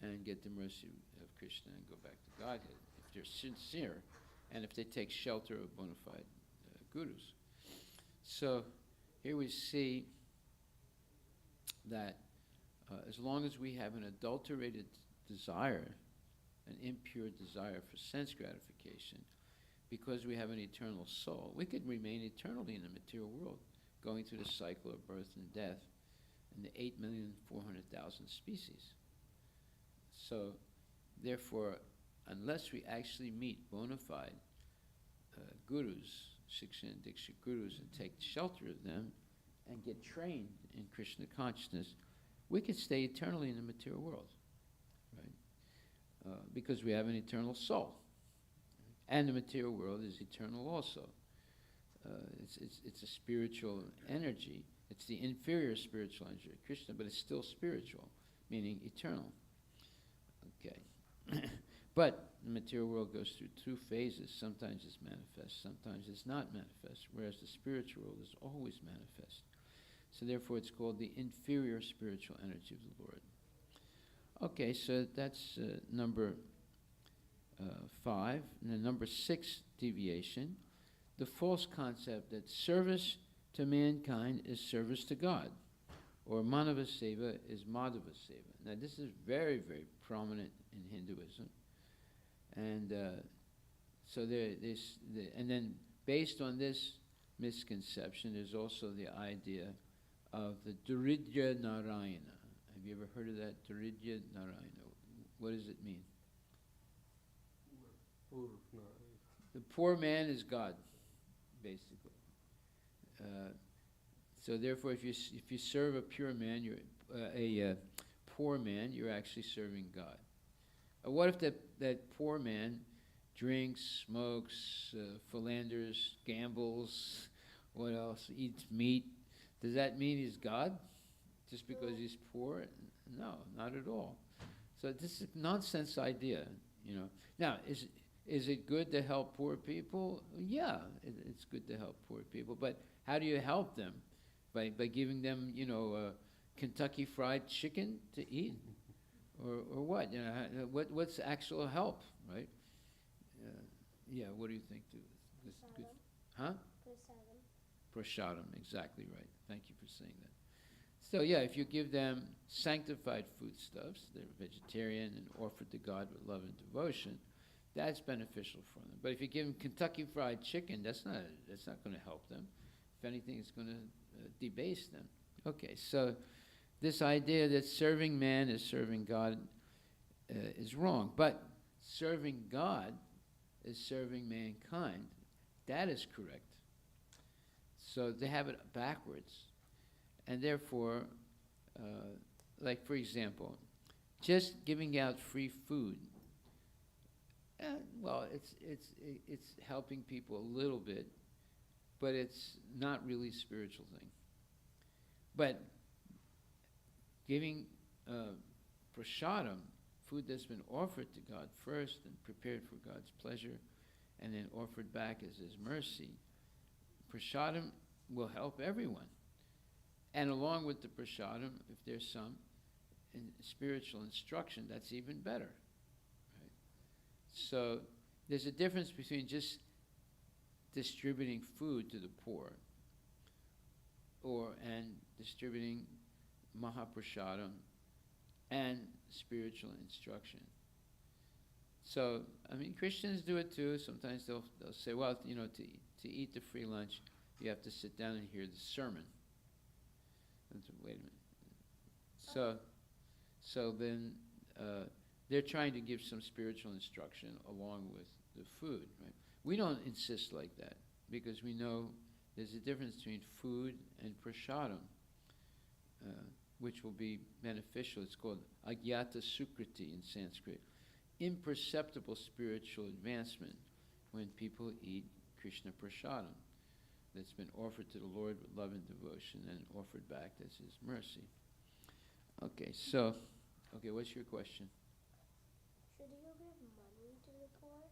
and get the mercy of Krishna and go back to Godhead if they're sincere and if they take shelter of bona fide gurus. So here we see that as long as we have an adulterated desire, an impure desire for sense gratification, because we have an eternal soul, we could remain eternally in the material world, going through the cycle of birth and death in the 8,400,000 species. So, therefore, unless we actually meet bona fide gurus, Shiksha and Diksha gurus, and take shelter of them and get trained in Krishna consciousness, we could stay eternally in the material world, right? Because we have an eternal soul. And the material world is eternal also. It's a spiritual energy. It's the inferior spiritual energy of Krishna, but it's still spiritual, meaning eternal. Okay. But the material world goes through two phases. Sometimes it's manifest, sometimes it's not manifest, whereas the spiritual world is always manifest. So therefore it's called the inferior spiritual energy of the Lord. Okay, so that's number 5. And then number 6 deviation, the false concept that service to mankind is service to God, or Manava Seva is Madhava Seva. Now this is very, very prominent in Hinduism. And so and then based on this misconception, there's also the idea of the Daridya Narayana. Have you ever heard of that? Daridya Narayana. What does it mean? The poor man is God, basically. So therefore, if you serve a pure man, a poor man, you're actually serving God. What if that poor man drinks, smokes, philanders, gambles, what else, eats meat? Does that mean he's God just because he's poor? No, not at all. So this is a nonsense idea, you know. Now, is it good to help poor people? Yeah, it's good to help poor people. But how do you help them? By giving them, Kentucky Fried Chicken to eat? Or what? You know, what's actual help, right? Yeah, what do you think? Good? Huh? Prasadam, exactly right. Thank you for saying that. So yeah, if you give them sanctified foodstuffs, they're vegetarian and offered to God with love and devotion, that's beneficial for them. But if you give them Kentucky Fried Chicken, that's not going to help them. If anything, it's going to debase them. Okay, so this idea that serving man is serving God is wrong. But serving God is serving mankind. That is correct. So they have it backwards. And therefore, like for example, just giving out free food, well, it's helping people a little bit, but it's not really a spiritual thing. But giving prasadam, food that's been offered to God first and prepared for God's pleasure, and then offered back as His mercy, prasadam will help everyone. And along with the prasadam, if there's some spiritual instruction, that's even better. Right? So there's a difference between just distributing food to the poor and distributing mahaprasadam and spiritual instruction. So, I mean, Christians do it too. Sometimes they'll say, well, you know, to eat the free lunch, you have to sit down and hear the sermon. Wait a minute. So then they're trying to give some spiritual instruction along with the food, right? We don't insist like that because we know there's a difference between food and prasadam, which will be beneficial. It's called agyata sukriti in Sanskrit. Imperceptible spiritual advancement when people eat Krishna prasadam that's been offered to the Lord with love and devotion and offered back as His mercy. Okay, what's your question? Should you give money to the poor?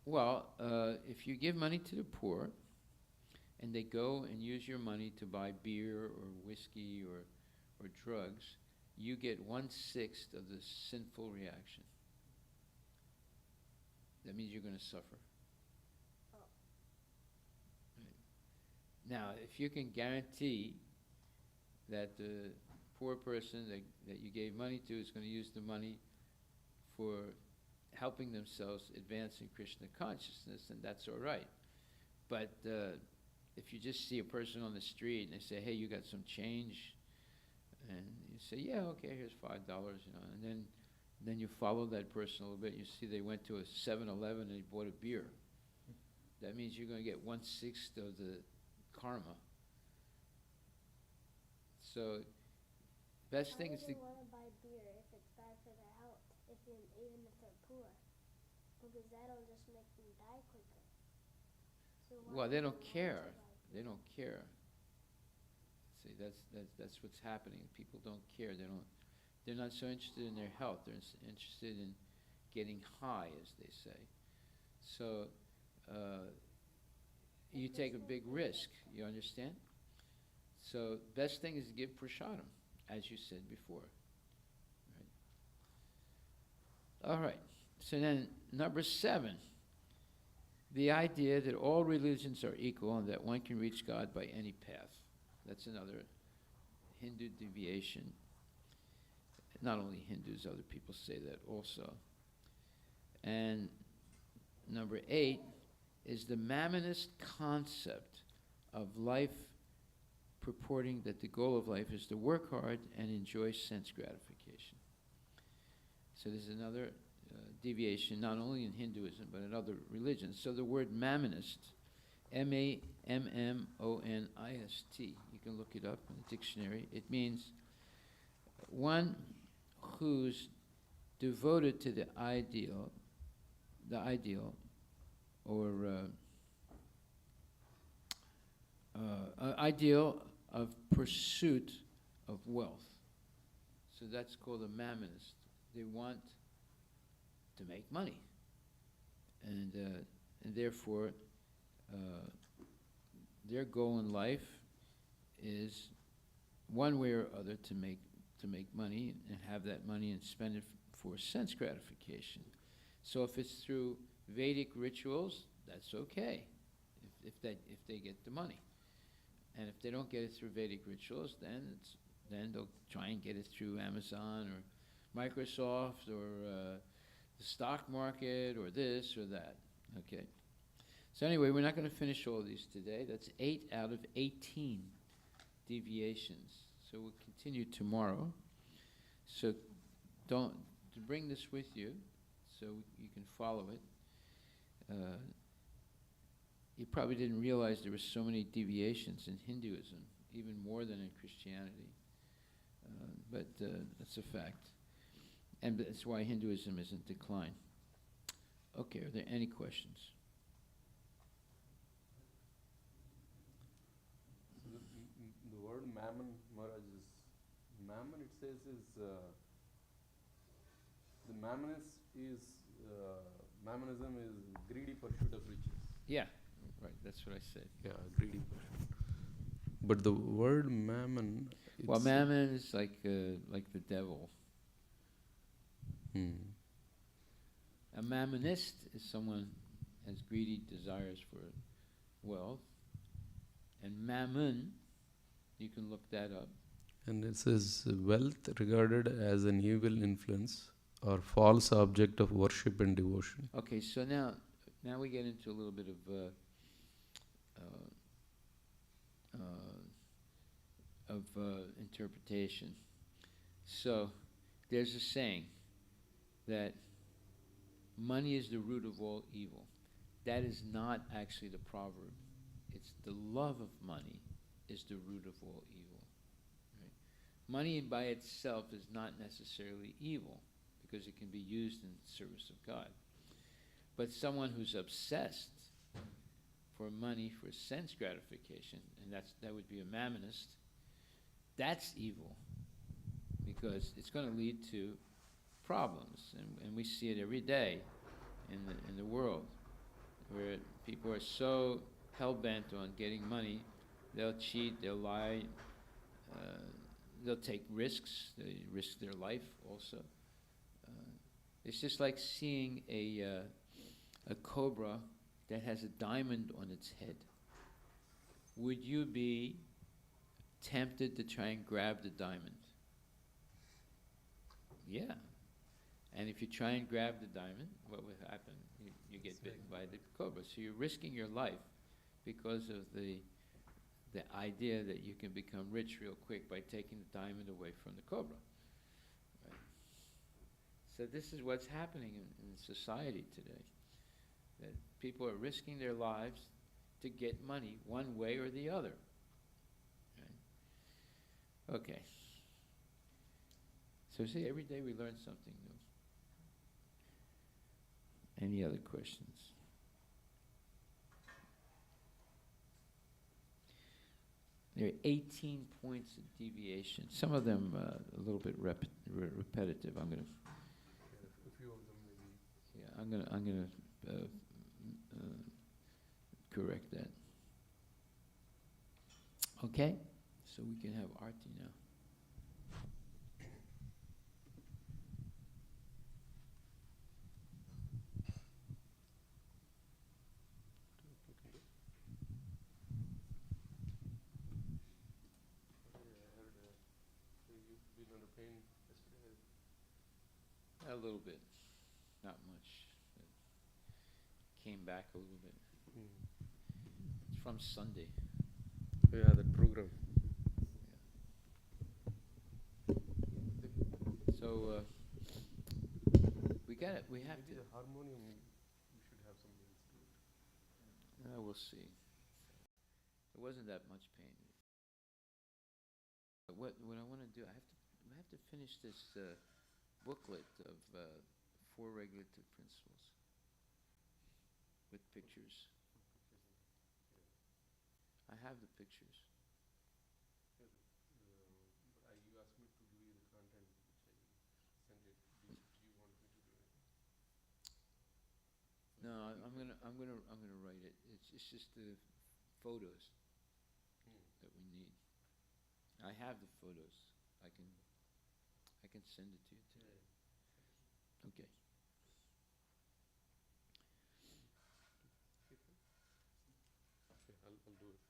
Well, if you give money to the poor and they go and use your money to buy beer or whiskey or drugs, you get 1/6 of the sinful reaction. That means you're going to suffer. Oh. Right. Now, if you can guarantee that the poor person that you gave money to is going to use the money for helping themselves advance in Krishna consciousness, then that's all right. But if you just see a person on the street and they say, hey, you got some change? And you say, yeah, okay, here's $5, you know, and then you follow that person a little bit. You see they went to a 7-Eleven and they bought a beer. That means you're going to get 1/6 of the karma. So, best thing is to... Why do they want to buy beer if it's bad for their health, even if they're poor? Because that'll just make them die quicker. So Well, they don't care. To buy They beer? don't care. See, that's what's happening. People don't care. They're not so interested in their health. They're interested in getting high, as they say. So you take a big risk. You understand? So best thing is to give prasadam, as you said before. Right. All right. So then, number 7. The idea that all religions are equal and that one can reach God by any path. That's another Hindu deviation. Not only Hindus, other people say that also. And number 8 is the Mammonist concept of life purporting that the goal of life is to work hard and enjoy sense gratification. So there's another deviation, not only in Hinduism, but in other religions. So the word Mammonist, Mammonist, you can look it up in the dictionary. It means one who's devoted to the ideal, or ideal of pursuit of wealth. So that's called a Mammonist. They want to make money, and therefore their goal in life is one way or other to make money and have that money and spend it for sense gratification. So if it's through Vedic rituals, that's okay, if they get the money. And if they don't get it through Vedic rituals, then they'll try and get it through Amazon or Microsoft or the stock market or this or that. Okay. So anyway, we're not going to finish all of these today. That's 8 out of 18 deviations. So we'll continue tomorrow. So to bring this with you so you can follow it. You probably didn't realize there were so many deviations in Hinduism, even more than in Christianity. But that's a fact. And that's why Hinduism is in decline. Okay, are there any questions? So the word mammon, Maharaj, is mammon, it says, is the mammonism is greedy pursuit of riches. Yeah, right, that's what I said. Yeah, greedy pursuit. But the word mammon. Well, mammon is like the devil. A mammonist is someone has greedy desires for wealth, and mammon, you can look that up. And it says wealth regarded as an evil influence or false object of worship and devotion. Okay, so now we get into a little bit of interpretation. So there's a saying that money is the root of all evil. That is not actually the proverb. It's the love of money is the root of all evil. Right? Money by itself is not necessarily evil because it can be used in service of God. But someone who's obsessed for money for sense gratification, and that would be a mammonist, that's evil because it's going to lead to problems, and we see it every day in the world, where people are so hell-bent on getting money, they'll cheat, they'll lie, they'll take risks, they risk their life also. It's just like seeing a cobra that has a diamond on its head. Would you be tempted to try and grab the diamond? Yeah. And if you try and grab the diamond, what would happen? You get bitten by the cobra. So you're risking your life because of the idea that you can become rich real quick by taking the diamond away from the cobra. Right? So this is what's happening in society today. That people are risking their lives to get money one way or the other. Right? Okay. So see, every day we learn something new. Any other questions? There are 18 points of deviation. Some of them a little bit repetitive. I'm gonna. A few of them maybe. Yeah, I'm gonna correct that. Okay, so we can have Aarti now. A little bit, not much. It came back a little bit. It's from Sunday. Yeah, that program. Yeah. So we have to. The harmonium, we should have some means to it. We'll see. It wasn't that much pain. But what I want to do, I have to finish this booklet of 4 regulative principles with pictures. I have the pictures. You asked me to do the content, which I sent it. Do you want me to do it? No, I'm gonna write it. It's just the photos that we need. I have the photos. I can send it to you today. Okay. Okay, I'll do it.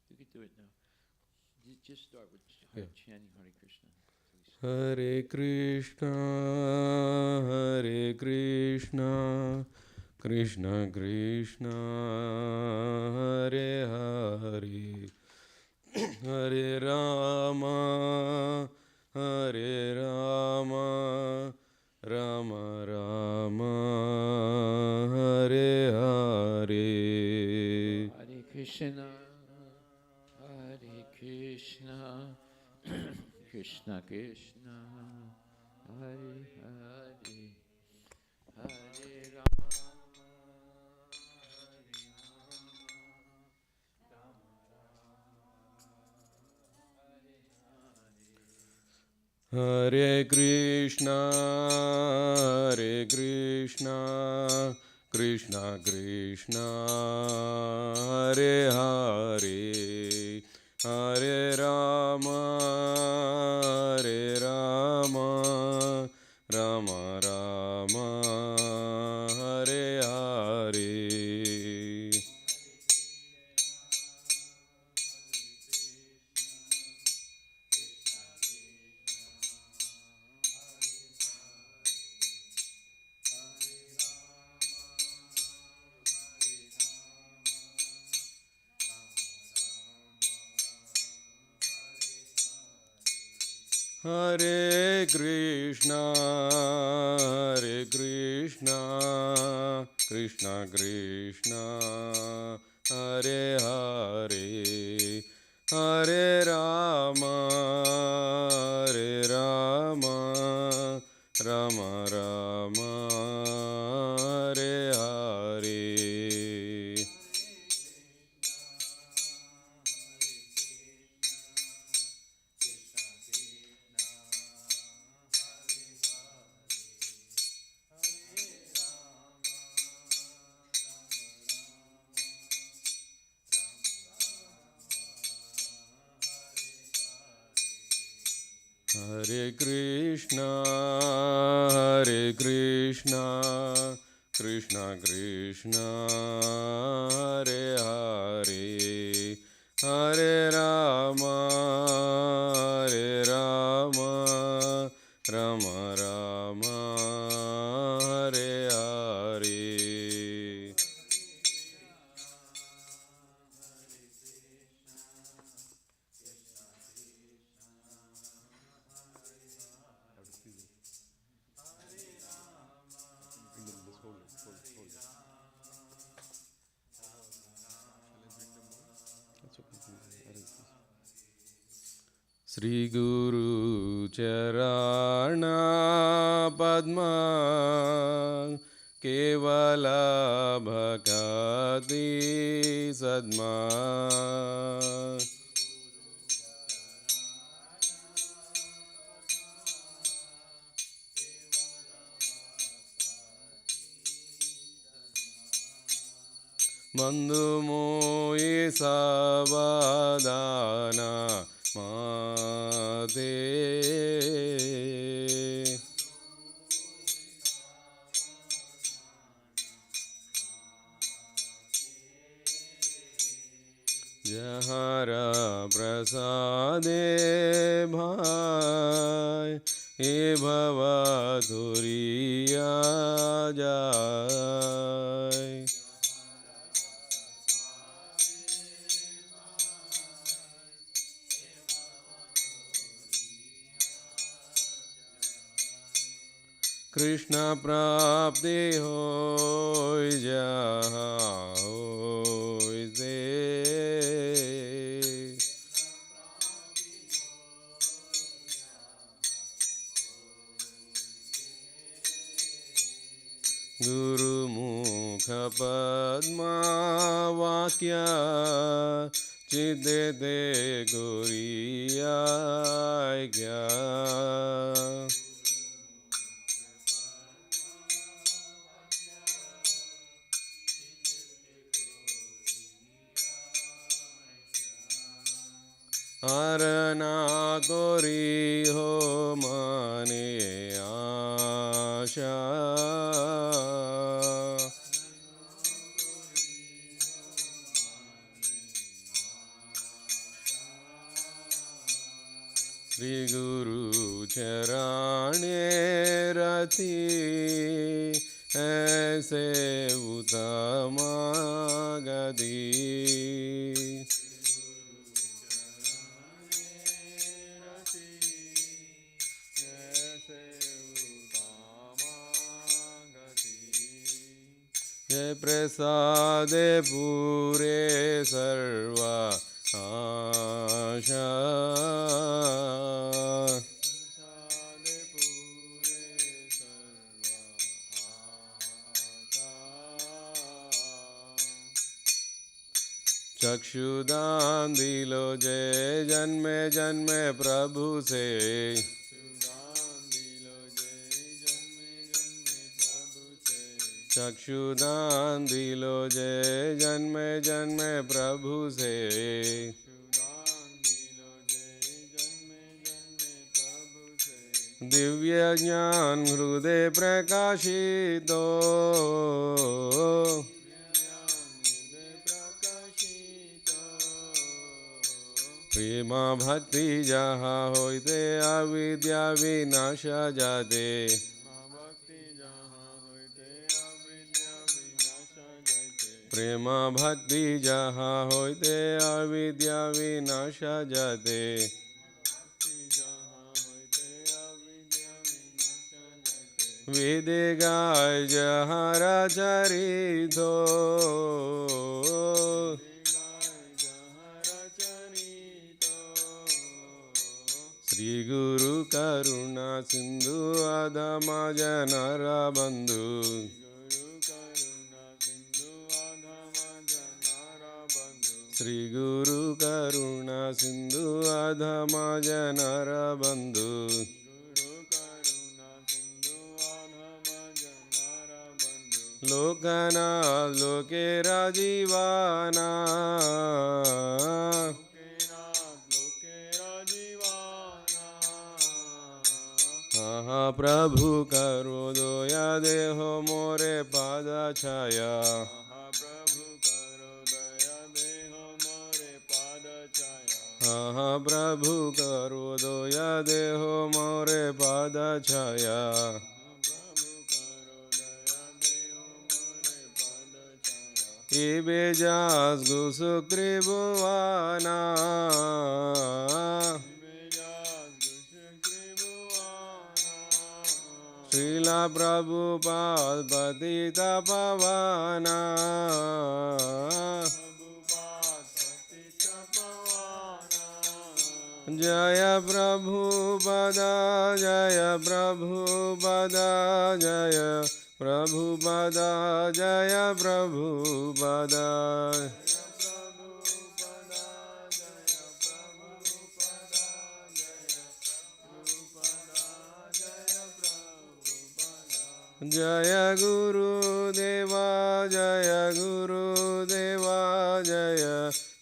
You could do it now. Just start with chanting Hare Krishna. Please. Hare Krishna, Hare Krishna, Krishna Krishna, Hare Hare, Hare Rama, Hare Rama, Rama Rama, Hare Hare. Hare Krishna, Hare Krishna, Krishna Krishna, Hare Hare, Hare Rama, Hare Rama, Rama Rama, Hare Hare. Hare Krishna, Krishna Krishna, Hare Hare, Hare Rama, Rama Rama, Hare Hare. Hare Krishna, Krishna Krishna, Hare Hare, Hare Rama, Rama Rama, Hare Hare. Hare Krishna, Krishna Krishna, Hare Hare, Hare Rama, Rama Rama, Hare Hare. Sri Guru Charana Padma Kevala Bhakati Sadma Bandhu Moye Savadana Mate Jahara Prasade Bhai He Bhavaduriya Jai Krishna Prapti Hoy Jaha Hoy Se Guru Mukha Padma Vakya Chidete Guriya Gya Arana Kori Ho Mane Asha Sri Guru Charane Rati Aise Utama Gadi Jai Prasade Pure Sarva Asha चक्षुदान दिलो जय जन्मे जन्मे प्रभु से चक्षुदान दिलो जय जन्म जन्म प्रभु से दिव्य ज्ञान हृदय प्रकाशितो प्रेम भक्ति जहाँ होते अविद्या विनाश जाते प्रेम भक्ति जहाँ होते अविद्या विनाश जाते वेद गाय जहाँ चरित श्री गुरु करुणा सिंधु अधम जनर बंधु श्री गुरु करुणा सिंधु अधम जनर बंधु लोकनाथ लोके राजीवाना हाँ प्रभु करो दया देहो मोरे पाद छाया हाँ प्रभु करो दया देहो मोरे पाद छाया बेजास गुसुक्रिभुवाना श्रीला प्रभुपाद पतित पवना जय प्रभुपदा जय प्रभुपदा जय प्रभुपदा जय प्रभुपदा जय गुरुदेवा जय गुरुदेवा जय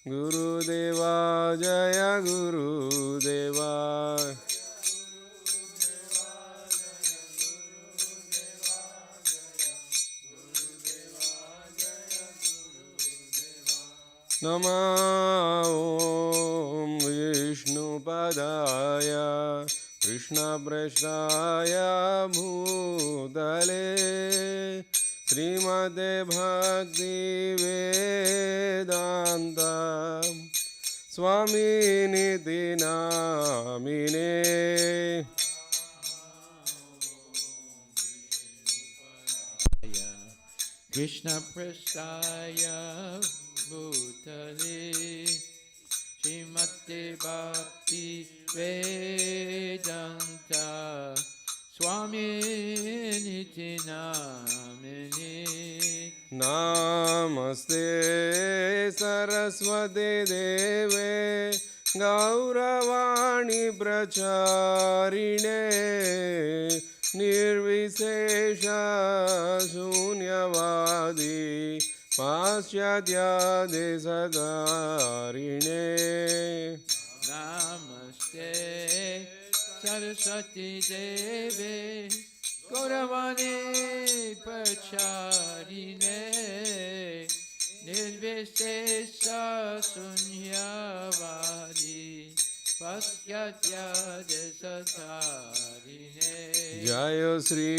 गुरुदेवा जय गुरुदेवा नमः ॐ विष्णुपदाय कृष्णप्रेष्ठाय भूतले श्रीमते Bhaktivedanta स्वामिनिति नामिने Krishna Prasthaya Bhutale Srimate Bhakti Vedanta Swami Niti Namini Namaste Saraswati Deve Gauravani Pracharine Nirvishesha Shunyavadi Paschatya Desadarine Namaste Saraswati Deve Gauravani Pracharine Nirvishesha Shunyavadi Paschatya Desadarine Jayo Sri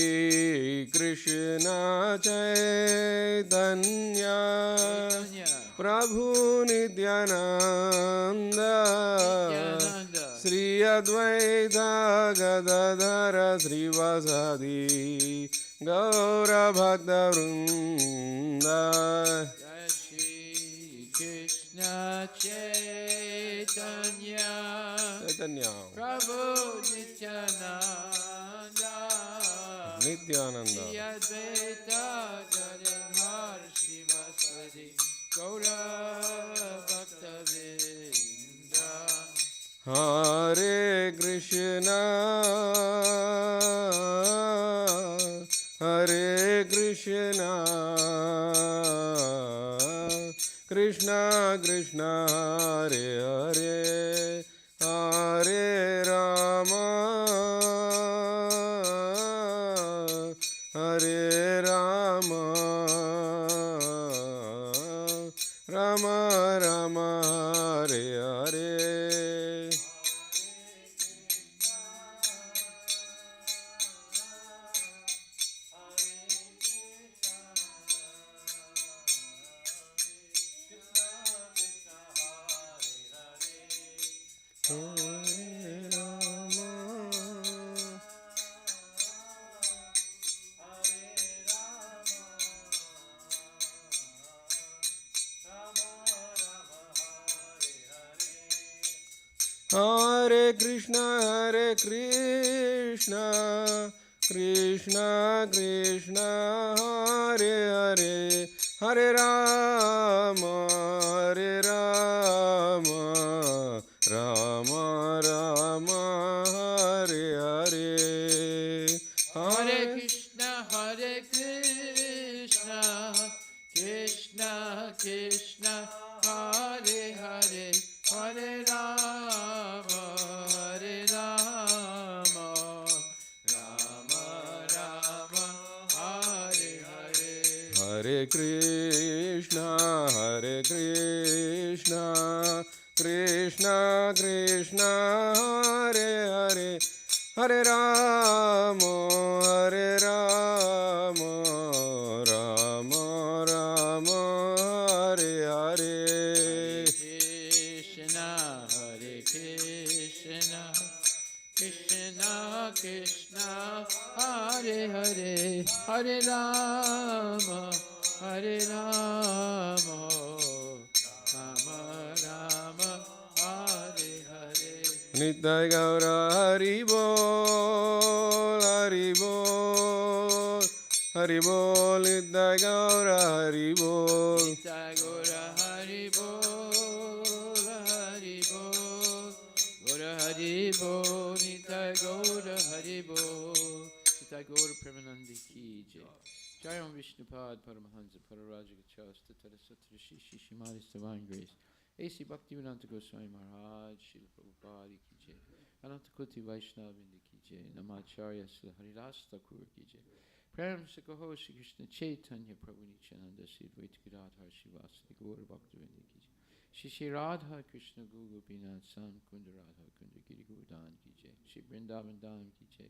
Krishna Chaitanya Prabhu Nityananda Sri Advaita Gadadhara Srivasadi Gaura Bhakta Vrinda Jai Shri Krishna Chaitanya Prabhu Nityananda Nityananda Shri Advaita Gadadhara Srivasadi Gaura Bhakta Vrinda Hare Krishna Hare Krishna Krishna Krishna Hare Hare Hare Rama Hare Rama Rama Rama Hare Hare Hare Rama Hare Krishna Krishna Krishna Hare Hare Hare Rama Rama Rama Hare Hare Hare Krishna, Krishna Krishna, Hare Hare, Hare Rama, Rama Rama, Hare Hare. Hare Krishna Krishna Krishna Hare Hare Hare Rama Rama Rama Hare Hare Krishna, Krishna Krishna, Hare Hare, Hare Rama, Rama Rama, Hare Hare. Nitai Gaura Hari Bol Hari Bol Nitai Gaura Hari Bol Nitai Gaura Hari Bol, Gaura Hari Bol, Nitai Gaura Hari Bol, Nitai Gaura Premanandi Ki Jai. Jai Om Vishnupad Paramahansa Pararaja Gachasta Tadasatra Shishi Shimadis Divine Grace. A.C. Bhaktivedanta Goswami Maharaj, Srila Prabhupada Ki Jai, Anantakoti Vaishnava Ki Jai, Namacharya Srila Haridas Thakur Ki Jai, Prem Sakaho Shri Krishna Chaitanya Prabhu Nityananda Sri Advaita Gadadhar Shivasati Gaura Bhaktivedanta Ki Jai, Shri Radha Krishna Guru Gopinath Sam Kunda Radha Kunda Giri Govardhan Ki Jai, Shri Vrindavan Dham Ki Jai,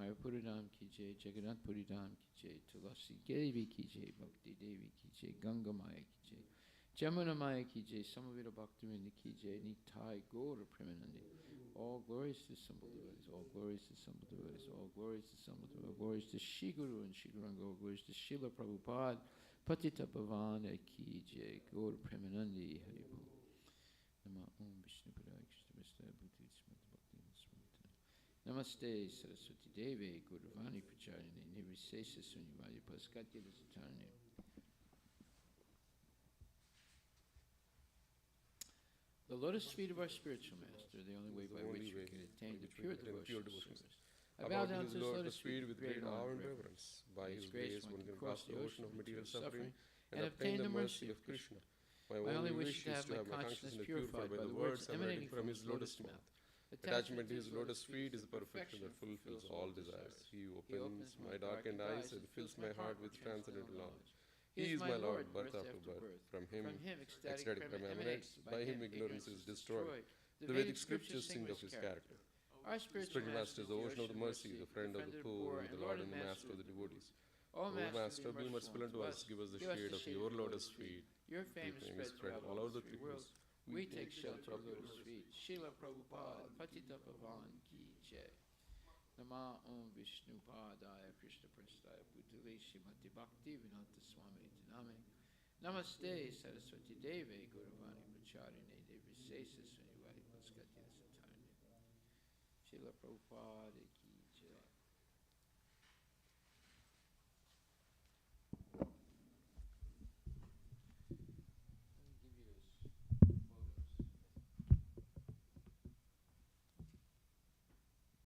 Mayapura Dham Ki Jai, Jagannath Puri Dham Ki Jai, Tulasi Devi Ki Jai, Bhakti Devi Ki Jai, Ganga Maya Ki Jai, Jamuna Maya Ki Jai, Samavita Bhaktivinoda Ki Jai, Nitai Gaura Premanandi. All glories to Simple Devotees, all glories to Simple Devotees, all glories to Simple Devotees, all glories to Shri Guru and Shri Guranga, all glories to Srila Prabhupada, Patita Pavana Ki Jai, Gaura Premanandi, Haribol. Nama Om Vishnu Padaya Krishna Prestaya Bhuti Smata Bhakti Smata. Namaste Saraswati Devi, Guruvani Pracharine, Nirvisesa Sunyavadi Paskatya Satarne. The lotus feet of our spiritual master, the only way by which we can attain the pure devotion of service. I bow down to his lotus feet with great awe and reverence. By his grace one can cross the ocean of material suffering and obtain the mercy of Krishna. My only wish is to have my consciousness purified by the words emanating from his lotus mouth. Attachment to his lotus feet is the perfection that fulfills all desires. He opens my darkened eyes and fills my heart with transcendental knowledge. He is my Lord, birth after birth. From him, ecstatic prema emanates. By him, ignorance is destroyed. The Vedic scriptures sing of his character. Our spiritual master is the ocean of the mercy, the friend of the poor, and the Lord and Master of the devotees. O Master, be merciful unto us. Give us the shade of your lotus feet. Your fame is spread all over the three worlds. We take shelter of lotus feet. Srila Prabhupada, Patita Pavan Ki Jai. Nama Om Vishnu Padaya Krishna Prestaya Bhutale Shrimati Bhakti Vinanta Swami Name. Namaste Saraswati Devi Guruvani Pracharine Devi Sesa Sunyavadi Paskatya Satarne. Srila Prabhupada